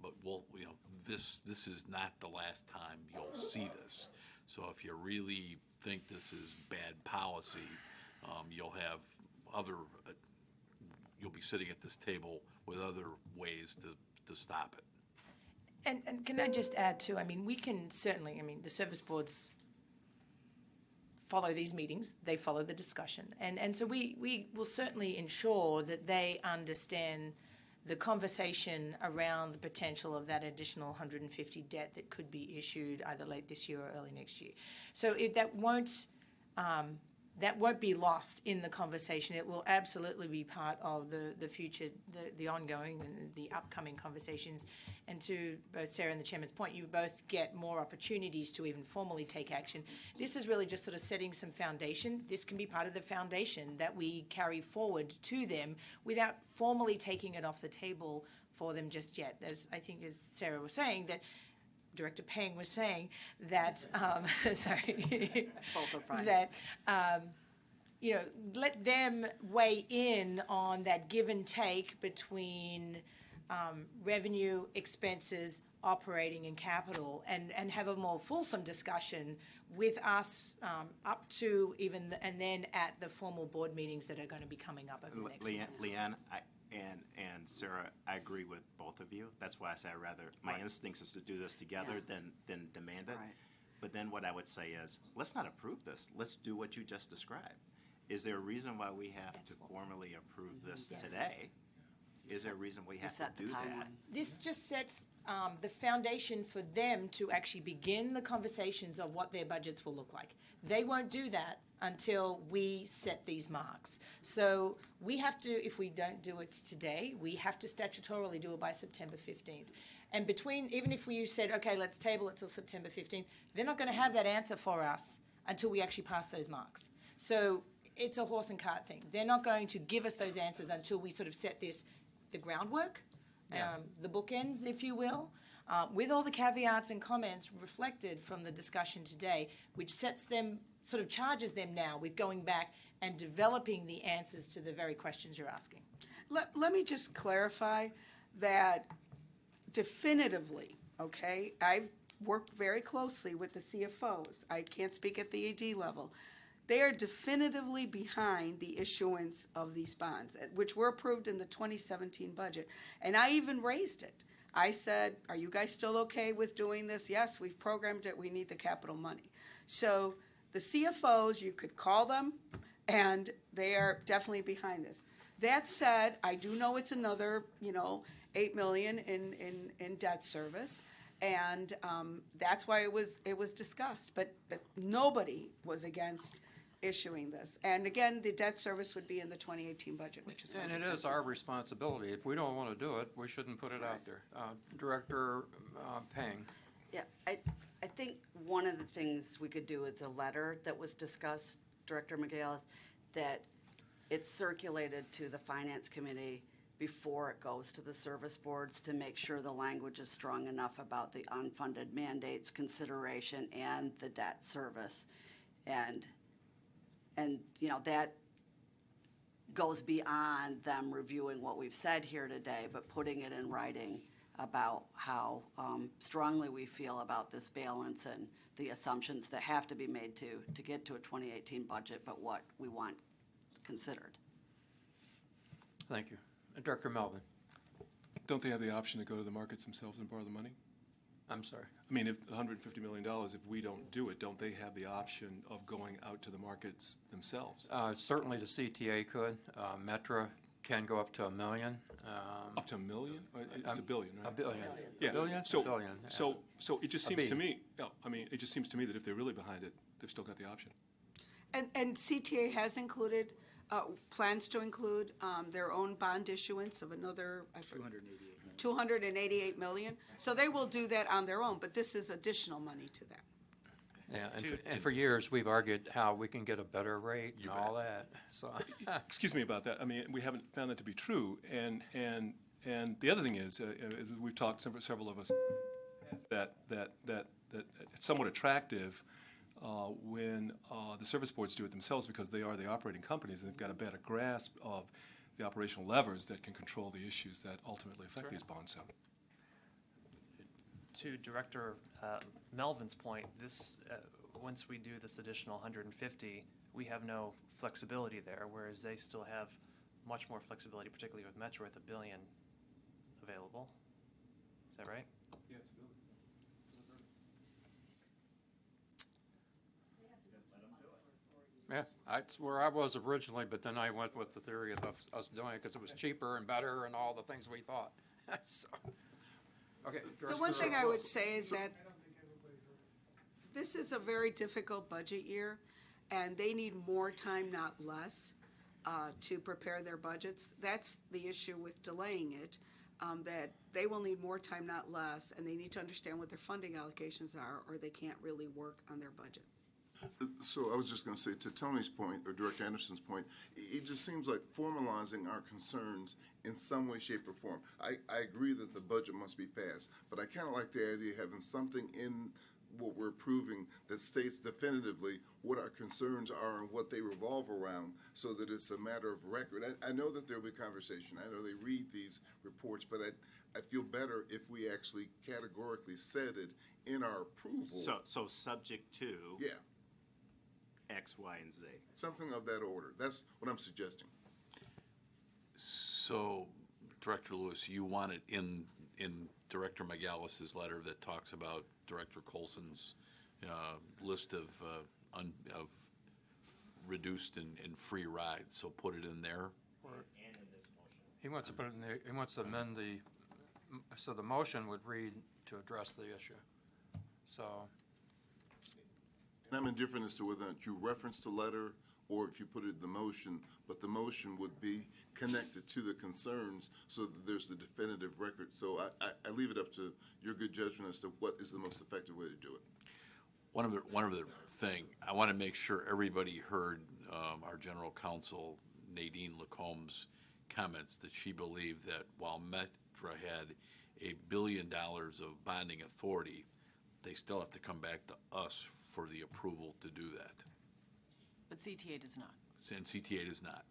but this is not the last time you'll see this. So if you really think this is bad policy, you'll have you'll be sitting at this table with other ways to stop it. And can I just add too, we can certainly, the service boards follow these meetings, they follow the discussion. And so we will certainly ensure that they understand the conversation around the potential of that additional 150 debt that could be issued either late this year or early next year. So that won't be lost in the conversation. It will absolutely be part of the future, the ongoing and the upcoming conversations. And to both Sarah and the Chairman's point, you both get more opportunities to even formally take action. This is really just sort of setting some foundation. This can be part of the foundation that we carry forward to them without formally taking it off the table for them just yet. As Sarah was saying, that Director Pang was saying that, sorry, Both are fine. that, let them weigh in on that give and take between revenue, expenses, operating, and capital, and have a more fulsome discussion with us up to even, and then at the formal board meetings that are going to be coming up over the next few months. Leanne, and Sarah, I agree with both of you. That's why I say my instincts is to do this together than demand it. Right. But then what I would say is, let's not approve this. Let's do what you just described. Is there a reason why we have to formally approve this today? Is there a reason we have to do that? This just sets the foundation for them to actually begin the conversations of what their budgets will look like. They won't do that until we set these marks. So we have to, if we don't do it today, we have to statutorily do it by September 15th. And even if we said, okay, let's table it till September 15th, they're not going to have that answer for us until we actually pass those marks. So it's a horse and cart thing. They're not going to give us those answers until we sort of set the groundwork, the bookends, if you will, with all the caveats and comments reflected from the discussion today, which sort of charges them now with going back and developing the answers to the very questions you're asking. Let me just clarify that definitively, okay? I've worked very closely with the CFOs. I can't speak at the AD level. They are definitively behind the issuance of these bonds, which were approved in the 2017 budget. And I even raised it. I said, are you guys still okay with doing this? Yes, we've programmed it. We need the capital money. So the CFOs, you could call them, and they are definitely behind this. That said, I do know it's another, $8 million in debt service. And that's why it was discussed. But nobody was against issuing this. And again, the debt service would be in the 2018 budget, which is And it is our responsibility. If we don't want to do it, we shouldn't put it out there. Director Pang. Yeah, I think one of the things we could do with the letter that was discussed, Director McGill, that it's circulated to the Finance Committee before it goes to the service boards to make sure the language is strong enough about the unfunded mandates consideration and the debt service. And that goes beyond them reviewing what we've said here today, but putting it in writing about how strongly we feel about this balance and the assumptions that have to be made to get to a 2018 budget, but what we want considered. Thank you. Director Melvin. Don't they have the option to go to the markets themselves and borrow the money? I'm sorry. I mean, if $150 million, if we don't do it, don't they have the option of going out to the markets themselves? Certainly the CTA could. Metra can go up to $1 million. Up to $1 million? It's $1 billion, right? $1 billion. Yeah. $1 billion? So, $1 billion. so it just A seems to B. me, it just seems to me that if they're really behind it, they've still got the option. And CTA has included, plans to include their own bond issuance of another, I forget, $288 million. So they will do that on their own, but this is additional money to them. Yeah, and for years, we've argued how we can get a better rate and all that, so. Excuse me about that. I mean, we haven't found that to be true. And the other thing is, we've talked, several of us, that it's somewhat attractive when the service boards do it themselves because they are the operating companies and they've got a better grasp of the operational levers that can control the issues that ultimately affect these bonds. So. To Director Melvin's point, this once we do this additional 150, we have no flexibility there, whereas they still have much more flexibility, particularly with Metro with $1 billion available. Is that right? Yeah, it's $1 billion. Yeah, that's where I was originally, but then I went with the theory of us doing it because it was cheaper and better and all the things we thought. So, okay. The one thing I would say is that this is a very difficult budget year, and they need more time, not less, to prepare their budgets. That's the issue with delaying it, that they will need more time, not less, and they need to understand what their funding allocations are, or they can't really work on their budget. So I was just going to say, to Tony's point, or Director Anderson's point, it just seems like formalizing our concerns in some way, shape, or form. I agree that the budget must be passed, but I kind of like the idea of having something in what we're approving that states definitively what our concerns are and what they revolve around so that it's a matter of record. I know that there'll be conversation. I know they read these reports, but I feel better if we actually categorically said it in our approval. So subject to X, Y, and Z. Something of that order. That's what I'm suggesting. So, Director Lewis, you want it in Director McAllis's letter that talks about Director Colson's list of reduced and free rides. So put it in there. And in this motion. He wants to put it in there. He wants to amend so the motion would read to address the issue. So. And I'm indifferent as to whether or not you reference the letter or if you put it in the motion, but the motion would be connected to the concerns so that there's the definitive record. So I leave it up to your good judgment as to what is the most effective way to do it. One of the thing, I want to make sure everybody heard our General Counsel, Nadine Lacombe's comments that she believed that while Metra had $1 billion of bonding authority, they still have to come back to us for the approval to do that. But CTA does not. And CTA does not.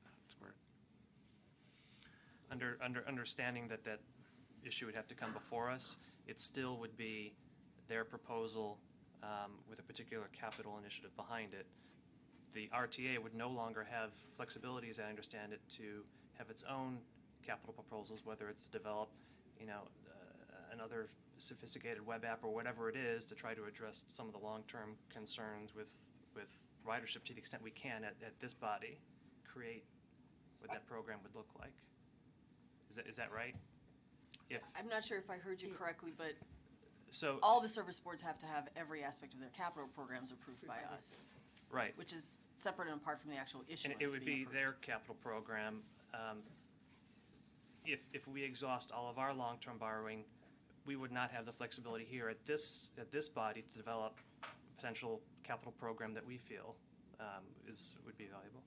Understanding that issue would have to come before us, it still would be their proposal with a particular capital initiative behind it. The RTA would no longer have flexibility, as I understand it, to have its own capital proposals, whether it's to develop, another sophisticated web app or whatever it is to try to address some of the long-term concerns with ridership to the extent we can at this body, create what that program would look like. Is that right? I'm not sure if I heard you correctly, but so all the service boards have to have every aspect of their capital programs approved by us. Right. Which is separate and apart from the actual issuance. And it would be approved. their capital program. If we exhaust all of our long-term borrowing, we would not have the flexibility here at this body to develop a potential capital program that we feel would be valuable.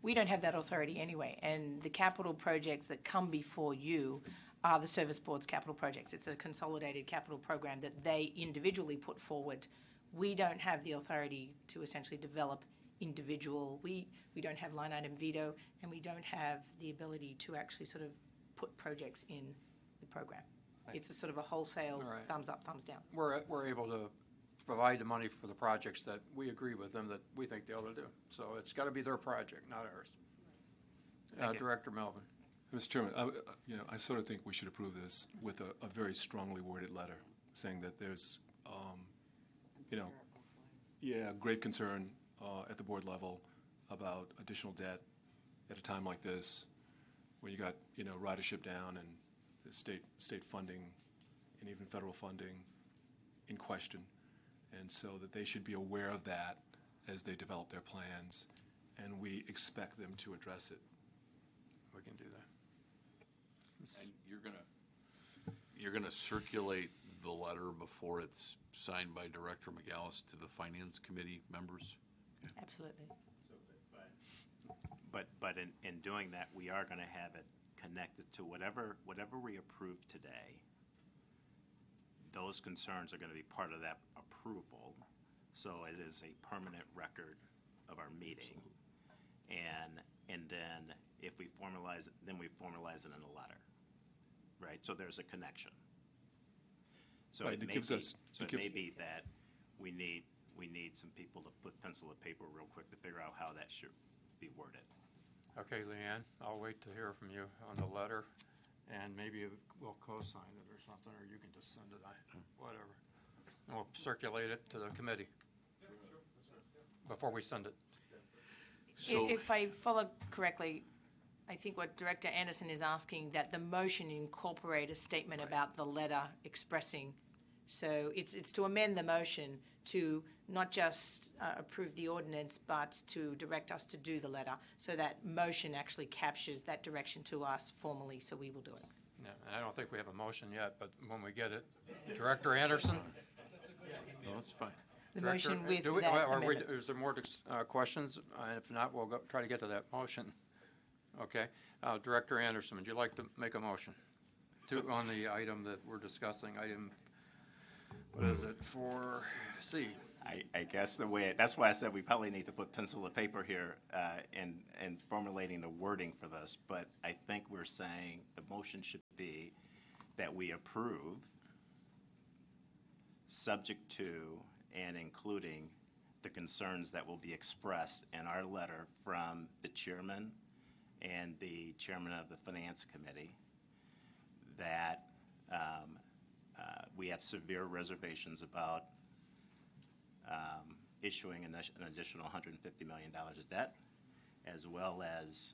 We don't have that authority anyway, and the capital projects that come before you are the service board's capital projects. It's a consolidated capital program that they individually put forward. We don't have the authority to essentially develop individual, we don't have line item veto, and we don't have the ability to actually sort of put projects in the program. It's a sort of a wholesale All right. thumbs up, thumbs down. We're able to provide the money for the projects that we agree with them that we think they ought to do. So it's got to be their project, not ours. Director Melvin. Mr. Chairman, I sort of think we should approve this with a very strongly worded letter saying that there's, grave concern at the board level about additional debt at a time like this, when you got ridership down and the state funding and even federal funding in question, and so that they should be aware of that as they develop their plans, and we expect them to address it. We can do that. And you're gonna circulate the letter before it's signed by Director McGallis to the Finance Committee members? Absolutely. But in doing that, we are going to have it connected to whatever we approve today. Those concerns are going to be part of that approval, so it is a permanent record of our meeting. And then if we formalize it, then we formalize it in a letter, right? So there's a connection. So Right, it it may gives be, us- so it it gives- may be that we need some people to put pencil to paper real quick to figure out how that should be worded. Okay, Leanne, I'll wait to hear from you on the letter, and maybe we'll co-sign it or something, or you can just send it, whatever. And we'll circulate it to the committee before we send it. So- If I follow correctly, I think what Director Anderson is asking, that the motion incorporate a statement about the letter expressing. So it's to amend the motion to not just approve the ordinance, but to direct us to do the letter. So that motion actually captures that direction to us formally, so we will do it. Yeah, I don't think we have a motion yet, but when we get it, Director Anderson? No, that's fine. The Director, motion with do we- that are we- amendment. Is there more questions? If not, we'll try to get to that motion. Okay. Director Anderson, would you like to make a motion on the item that we're discussing, what is it, 4C? I guess that's why I said we probably need to put pencil to paper here in formulating the wording for this. But I think we're saying the motion should be that we approve, subject to and including the concerns that will be expressed in our letter from the chairman and the chairman of the Finance Committee, that we have severe reservations about issuing an additional $150 million of debt, as well as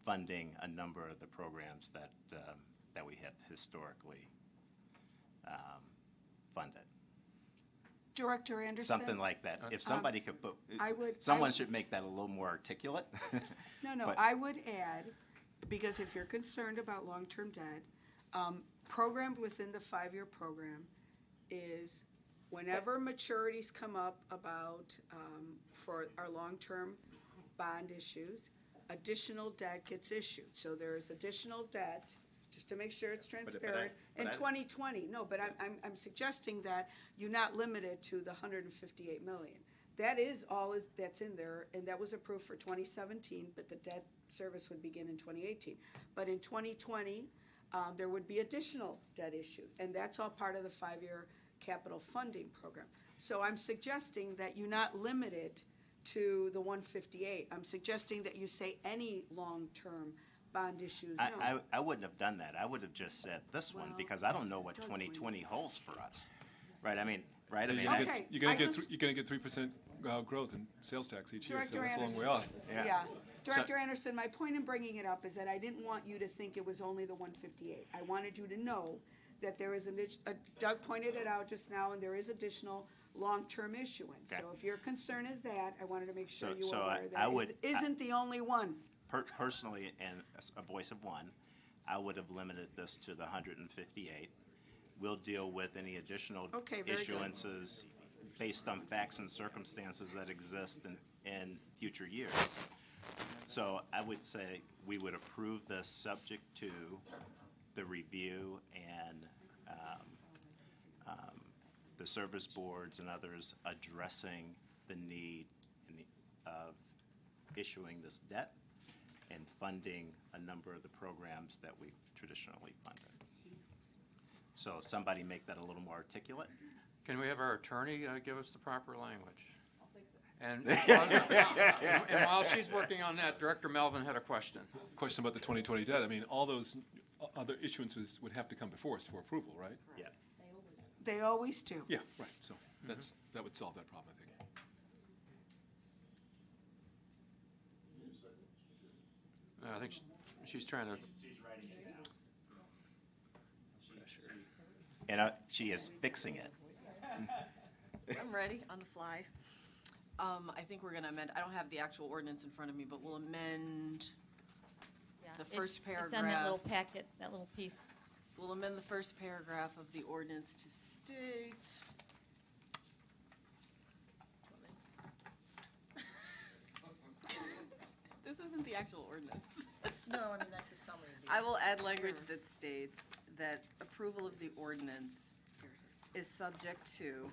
funding a number of the programs that we have historically funded. Director Anderson? Something like that. If somebody could put, would should make that a little more articulate. No, But- I would add, because if you're concerned about long-term debt, programmed within the five-year program is whenever maturities come up about, for our long-term bond issues, additional debt gets issued. So there is additional debt, just to make sure it's transparent, in 2020. No, but I'm suggesting that you're not limited to the $158 million. That is all that's in there, and that was approved for 2017, but the debt service would begin in 2018. But in 2020, there would be additional debt issued, and that's all part of the five-year capital funding program. So I'm suggesting that you not limit it to the 158. I'm suggesting that you say any long-term bond issues. I wouldn't have done that. I would have just said this one, because I don't know what 2020 holds for us. Right, I mean, right? I mean, You're gonna get 3% growth in sales tax each year, so Director that's a long way Anderson. off. Yeah. Director Anderson, my point in bringing it up is that I didn't want you to think it was only the 158. I wanted you to know that there is Doug pointed it out just now, and there is additional long-term issuance. Okay. So if your concern is that, I wanted to make sure you were So aware that it isn't the only one. Personally, and a voice of one, I would have limited this to the 158. We'll deal with any additional Okay, very good. issuances based on facts and circumstances that exist in future years. So I would say we would approve this subject to the review and the service boards and others addressing the need of issuing this debt and funding a number of the programs that we've traditionally funded. So somebody make that a little more articulate. Can we have our attorney give us the proper language? And while she's working on that, Director Melvin had a question. Question about the 2020 debt. I mean, all those other issuances would have to come before us for approval, right? Yeah. They always do. Yeah, right. So that would solve that problem, I think. I think she's trying to. And she is fixing it. I'm ready on the fly. I think we're going to amend, I don't have the actual ordinance in front of me, but we'll amend the first paragraph. It's on that little packet, that little piece. We'll amend the first paragraph of the ordinance to state. This isn't the actual ordinance. No, I mean, that's a summary. I will add language that states that approval of the ordinance is subject to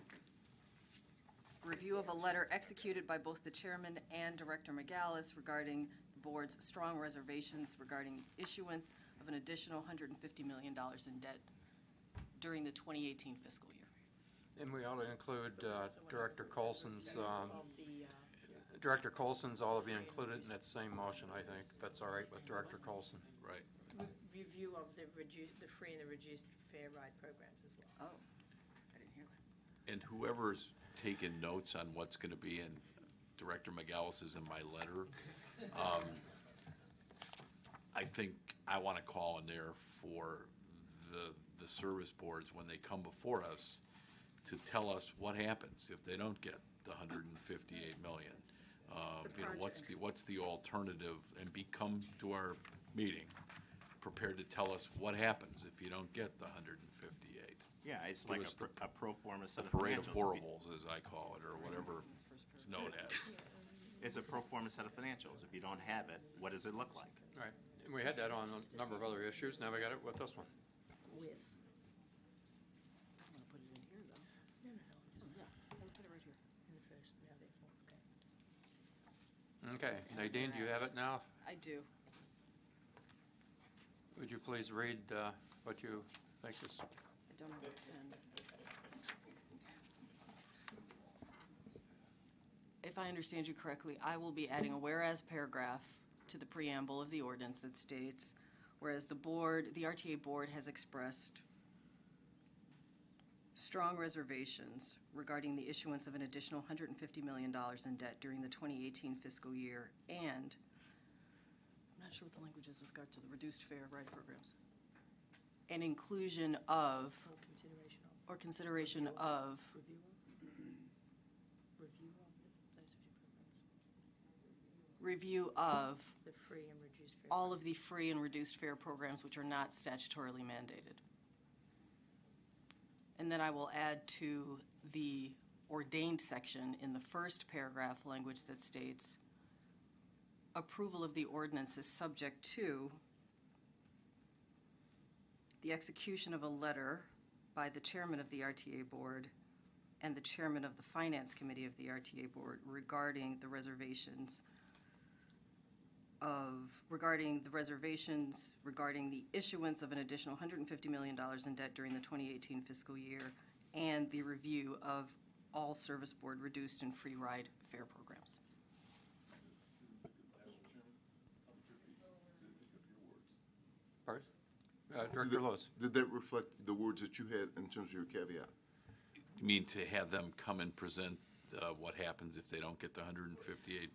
review of a letter executed by both the chairman and Director McGallis regarding the board's strong reservations regarding issuance of an additional $150 million in debt during the 2018 fiscal year. And we ought to include Director Colson's. Director Colson's ought to be included in that same motion, I think. That's all right with Director Colson. Right. Review of the free and the reduced fare ride programs as well. Oh, I didn't hear that. And whoever's taken notes on what's going to be in Director McGallis is in my letter. I think I want to call in there for the service boards when they come before us to tell us what happens if they don't get the 158 million. What's the alternative, and come to our meeting prepared to tell us what happens if you don't get the 158. Yeah, it's like a pro forma set of parade of financials. horribles, as I call it, or whatever it's known as. It's a pro forma set of financials. If you don't have it, what does it look like? Right. And we had that on a number of other issues. Now we got it with this one. With. I'm going to put it in here, though. No. Yeah, I'm going to put it right here. In the first, now therefore, okay. Okay. Nadine, do you have it now? I do. Would you please read what you think is? I don't have a pen. If I understand you correctly, I will be adding a whereas paragraph to the preamble of the ordinance that states, whereas the RTA board has expressed strong reservations regarding the issuance of an additional $150 million in debt during the 2018 fiscal year, and I'm not sure what the language is with regard to the reduced fare ride programs. An inclusion of or consideration of Review of those two programs. review of The free and reduced fare. all of the free and reduced fare programs which are not statutorily mandated. And then I will add to the ordained section in the first paragraph language that states approval of the ordinance is subject to the execution of a letter by the chairman of the RTA board and the chairman of the finance committee of the RTA board regarding the reservations regarding the issuance of an additional $150 million in debt during the 2018 fiscal year and the review of all service board reduced and free ride fare programs. Pardon? Director Lewis. Did that reflect the words that you had in terms of your caveat? You mean to have them come and present what happens if they don't get the 158?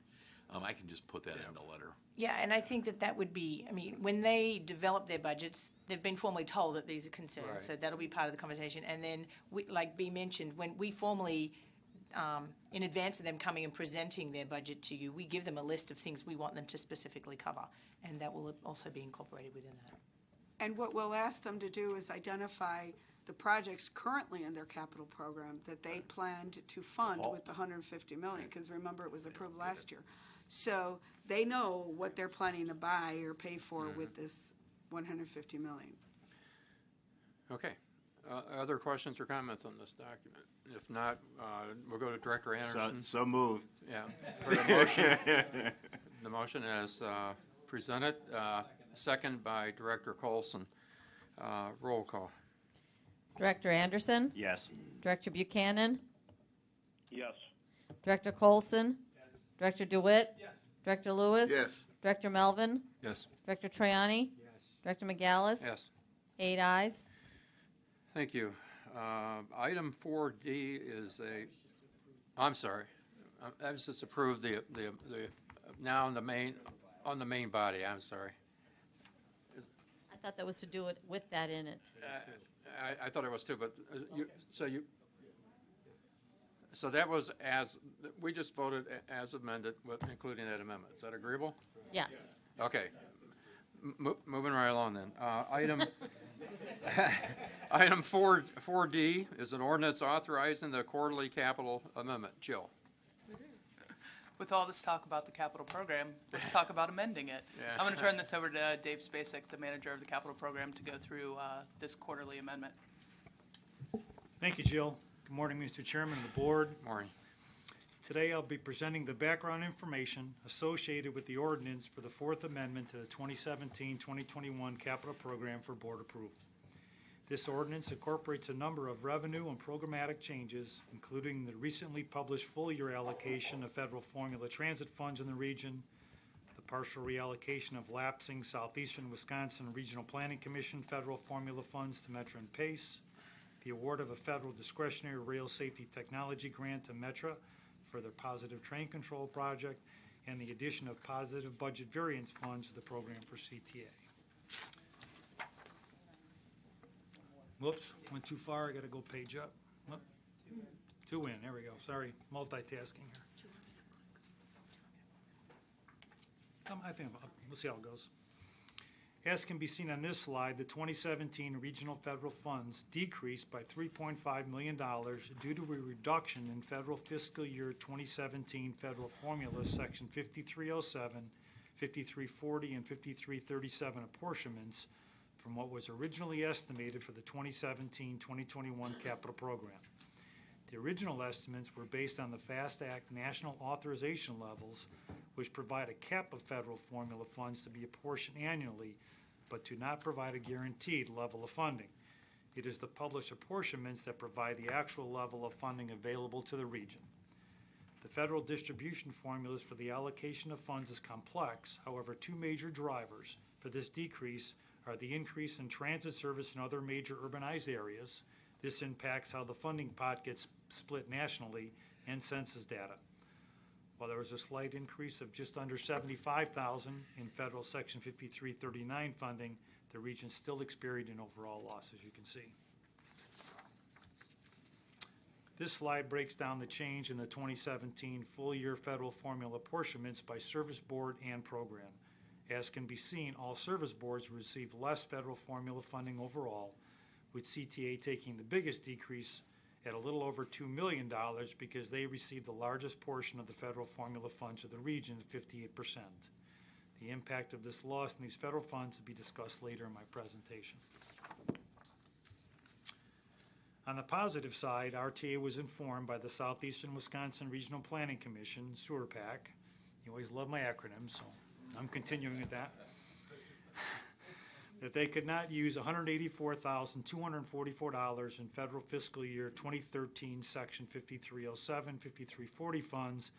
I can just put that in the letter. Yeah, and I think that would be, I mean, when they develop their budgets, they've been formally told that these are concerns, Right. so that'll be part of the conversation. And then, like B mentioned, when we formally, in advance of them coming and presenting their budget to you, we give them a list of things we want them to specifically cover, and that will also be incorporated within that. And what we'll ask them to do is identify the projects currently in their capital program that they planned to fund with the $150 million, because remember, it was approved last year. So they know what they're planning to buy or pay for with this $150 million. Okay. Other questions or comments on this document? If not, we'll go to Director Anderson. So moved. Yeah. For the motion, the motion is presented, second by Director Colson. Roll call. Director Anderson? Yes. Director Buchanan? Yes. Director Colson? Director DeWitt? Yes. Director Lewis? Yes. Director Melvin? Yes. Director Troiani? Director McGallis? Yes. 8 ayes. Thank you. Item 4D is I'm sorry. I was just approved the now on the main body. I'm sorry. I thought that was to do it with that in it. I thought it was too, but so that was we just voted as amended, with including that amendment. Is that agreeable? Yes. Okay. Moving right along then. Item 4D is an ordinance authorizing the quarterly capital amendment. Jill. With all this talk about the capital program, let's talk about amending it. Yeah. I'm going to turn this over to Dave Spacek, the manager of the capital program, to go through this quarterly amendment. Thank you, Jill. Good morning, Mr. Chairman and the board. Morning. Today I'll be presenting the background information associated with the ordinance for the Fourth Amendment to the 2017-2021 capital program for board approval. This ordinance incorporates a number of revenue and programmatic changes, including the recently published full-year allocation of federal formula transit funds in the region, the partial reallocation of lapsing Southeastern Wisconsin Regional Planning Commission federal formula funds to Metra and PACE, the award of a federal discretionary rail safety technology grant to Metra for their positive train control project, and the addition of positive budget variance funds to the program for CTA. Whoops, went too far. I got to go page up. Whoop. 2 in. There we go. Sorry, multitasking here. I think we'll see how it goes. As can be seen on this slide, the 2017 regional federal funds decreased by $3.5 million due to a reduction in federal fiscal year 2017 federal formula section 5307, 5340, and 5337 apportionments from what was originally estimated for the 2017-2021 capital program. The original estimates were based on the FAST Act national authorization levels, which provide a cap of federal formula funds to be apportioned annually, but do not provide a guaranteed level of funding. It is the published apportionments that provide the actual level of funding available to the region. The federal distribution formulas for the allocation of funds is complex. However, 2 major drivers for this decrease are the increase in transit service in other major urbanized areas. This impacts how the funding pot gets split nationally, and census data. While there was a slight increase of just under $75,000 in federal Section 5339 funding, the region still experienced an overall loss, as you can see. This slide breaks down the change in the 2017 full-year federal formula apportionments by service board and program. As can be seen, all service boards received less federal formula funding overall, with CTA taking the biggest decrease at a little over $2 million because they received the largest portion of the federal formula funds of the region at 58%. The impact of this loss in these federal funds will be discussed later in my presentation. On the positive side, RTA was informed by the Southeastern Wisconsin Regional Planning Commission, SEWRPAC. You always love my acronyms, so I'm continuing with that. That they could not use $184,244 in federal fiscal year 2013 Section 5307, 5340 funds,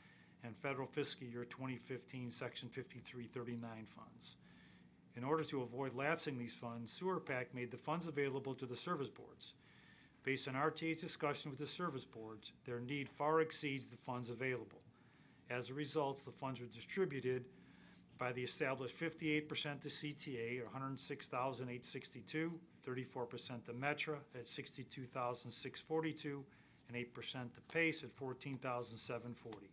and federal fiscal year 2015 Section 5339 funds. In order to avoid lapsing these funds, SEWRPAC made the funds available to the service boards. Based on RTA's discussion with the service boards, their need far exceeds the funds available. As a result, the funds were distributed by the established 58% to CTA, or $106,862, 34% to Metra at $62,642, and 8% to PACE at $14,740.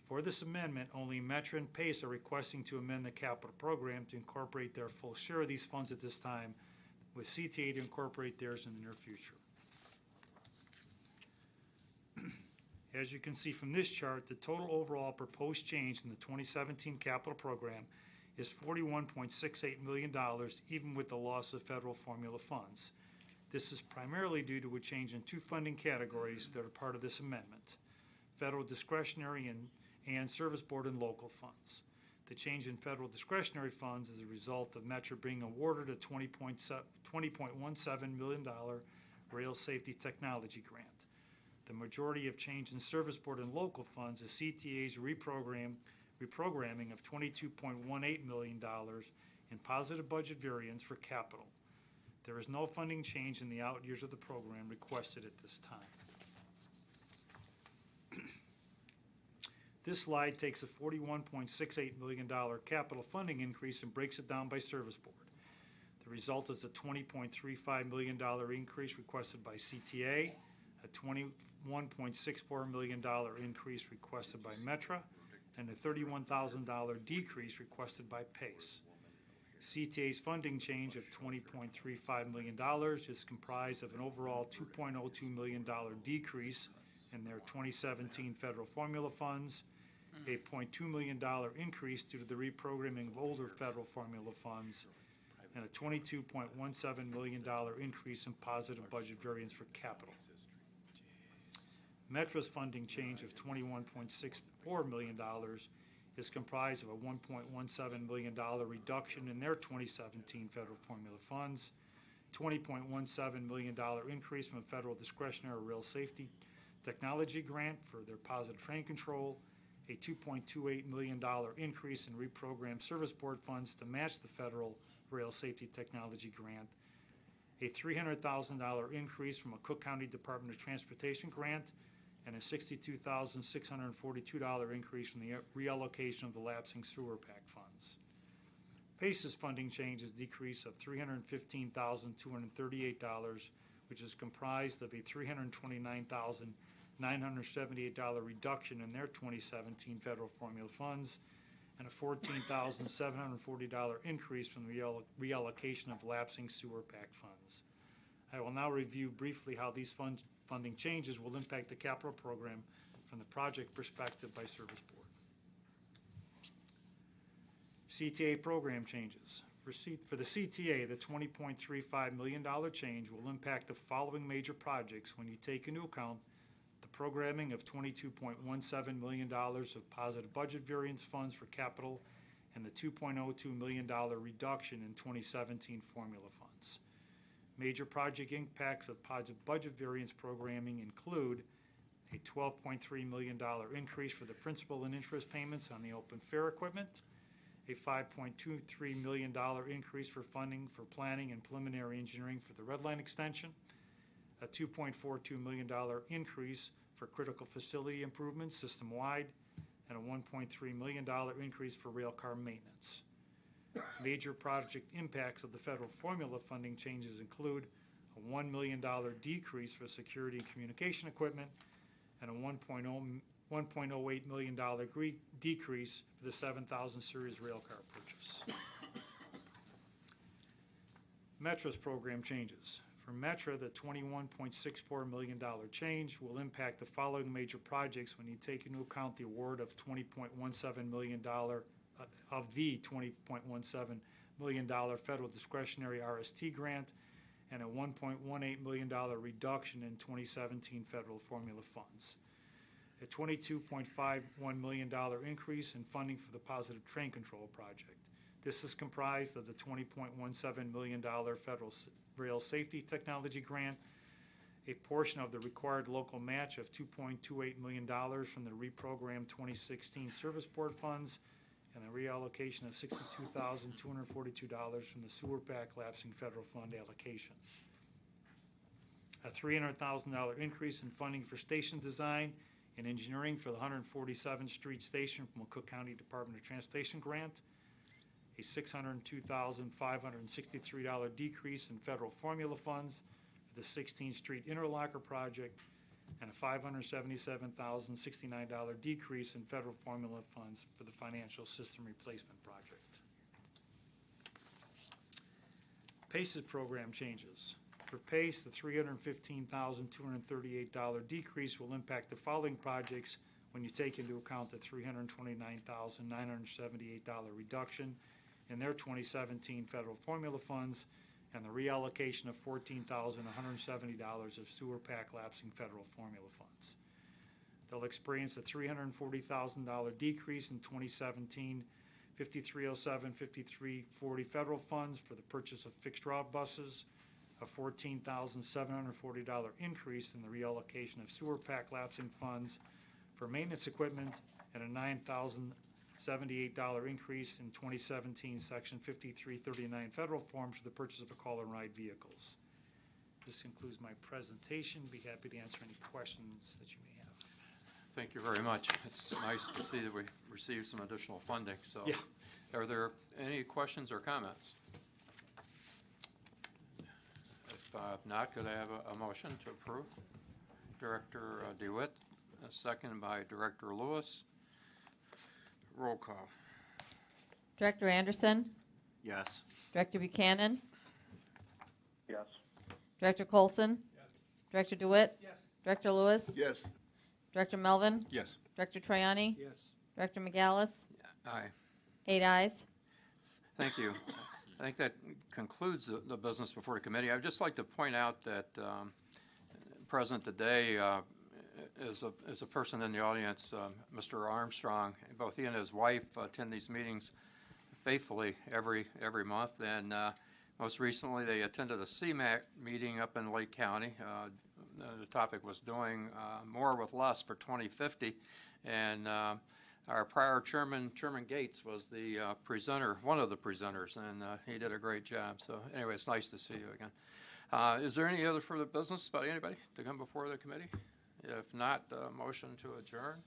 For this amendment, only Metra and PACE are requesting to amend the capital program to incorporate their full share of these funds at this time. with CTA to incorporate theirs in the near future. As you can see from this chart, the total overall proposed change in the 2017 capital program is $41.68 million, even with the loss of federal formula funds. This is primarily due to a change in two funding categories that are part of this amendment: federal discretionary and service board and local funds. The change in federal discretionary funds is a result of Metro being awarded a $20.17 million rail safety technology grant. The majority of change in service board and local funds is CTA's reprogramming of $22.18 million in positive budget variance for capital. There is no funding change in the out years of the program requested at this time. This slide takes a $41.68 million capital funding increase and breaks it down by service board. The result is a $20.35 million increase requested by CTA, a $21.64 million increase requested by Metra, and a $31,000 decrease requested by PACE. CTA's funding change of $20.35 million is comprised of an overall $2.02 million decrease in their 2017 federal formula funds, a $0.2 million increase due to the reprogramming of older federal formula funds, and a $22.17 million increase in positive budget variance for capital. Metra's funding change of $21.64 million is comprised of a $1.17 million reduction in their 2017 federal formula funds, $20.17 million increase from a federal discretionary rail safety technology grant for their positive train control, a $2.28 million increase in reprogrammed service board funds to match the federal rail safety technology grant, a $300,000 increase from a Cook County Department of Transportation grant, and a $62,642 increase from the reallocation of the lapsing sewer PAC funds. PACE's funding change is a decrease of $315,238, which is comprised of a $329,978 reduction in their 2017 federal formula funds and a $14,740 increase from the reallocation of lapsing sewer PAC funds. I will now review briefly how these funding changes will impact the capital program from the project perspective by service board. CTA program changes. For the CTA, the $20.35 million change will impact the following major projects when you take into account the programming of $22.17 million of positive budget variance funds for capital and the $2.02 million reduction in 2017 formula funds. Major project impacts of positive budget variance programming include a $12.3 million increase for the principal and interest payments on the open fare equipment, a $5.23 million increase for funding for planning and preliminary engineering for the Red Line extension, a $2.42 million increase for critical facility improvements system-wide, and a $1.3 million increase for rail car maintenance. Major project impacts of the federal formula funding changes include a $1 million decrease for security and communication equipment and a $1.08 million decrease for the 7000 series rail car purchase. Metra's program changes. For Metra, the $21.64 million change will impact the following major projects when you take into account the award of $20.17 million of the $20.17 million federal discretionary RST grant and a $1.18 million reduction in 2017 federal formula funds. A $22.51 million increase in funding for the positive train control project. This is comprised of the $20.17 million federal rail safety technology grant, a portion of the required local match of $2.28 million from the reprogrammed 2016 service board funds, and a reallocation of $62,242 from the sewer PAC lapsing federal fund allocation. A $300,000 increase in funding for station design and engineering for the 147th Street Station from the Cook County Department of Transportation grant, a $602,563 decrease in federal formula funds for the 16th Street Interlocker project, and a $577,069 decrease in federal formula funds for the financial system replacement project. PACES program changes. For PACE, the $315,238 decrease will impact the following projects when you take into account the $329,978 reduction in their 2017 federal formula funds and the reallocation of $14,170 of sewer PAC lapsing federal formula funds. They'll experience a $340,000 decrease in 2017 5307, 5340 federal funds for the purchase of fixed route buses, a $14,740 increase in the reallocation of sewer PAC lapsing funds for maintenance equipment, and a $9,078 increase in 2017 Section 5339 federal forms for the purchase of a call and ride vehicles. This concludes my presentation. Be happy to answer any questions that you may have. Thank you very much. It's nice to see that we received some additional funding. So, yeah. Are there any questions or comments? If not, could I have a motion to approve? Director DeWitt, a second by Director Lewis. Roll call. Director Anderson? Yes. Director Buchanan? Yes. Director Colson? Yes. Director DeWitt? Yes. Director Lewis? Yes. Director Melvin? Yes. Director Troiani? Yes. Director McGallis? Aye. 8 ayes. Thank you. I think that concludes the business before the committee. I'd just like to point out that present today is a person in the audience, Mr. Armstrong. Both he and his wife attend these meetings faithfully every month, and most recently they attended a CMAC meeting up in Lake County. The topic was doing more with less for 2050, and our prior chairman, Chairman Gates, was the presenter, one of the presenters, and he did a great job. So anyway, it's nice to see you again. Is there any other further business by anybody to come before the committee? If not, motion to adjourn.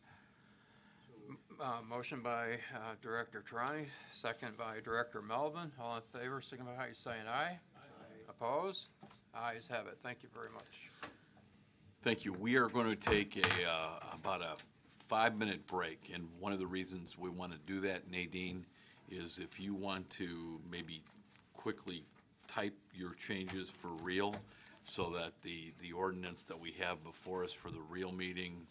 Motion by Director Trani, second by Director Melvin. All in favor, signify by saying aye. Aye. Opposed? Ayes have it. Thank you very much. Thank you. We are going to take about a 5-minute break, and one of the reasons we want to do that, Nadine, is if you want to maybe quickly type your changes for real so that the ordinance that we have before us for the real meeting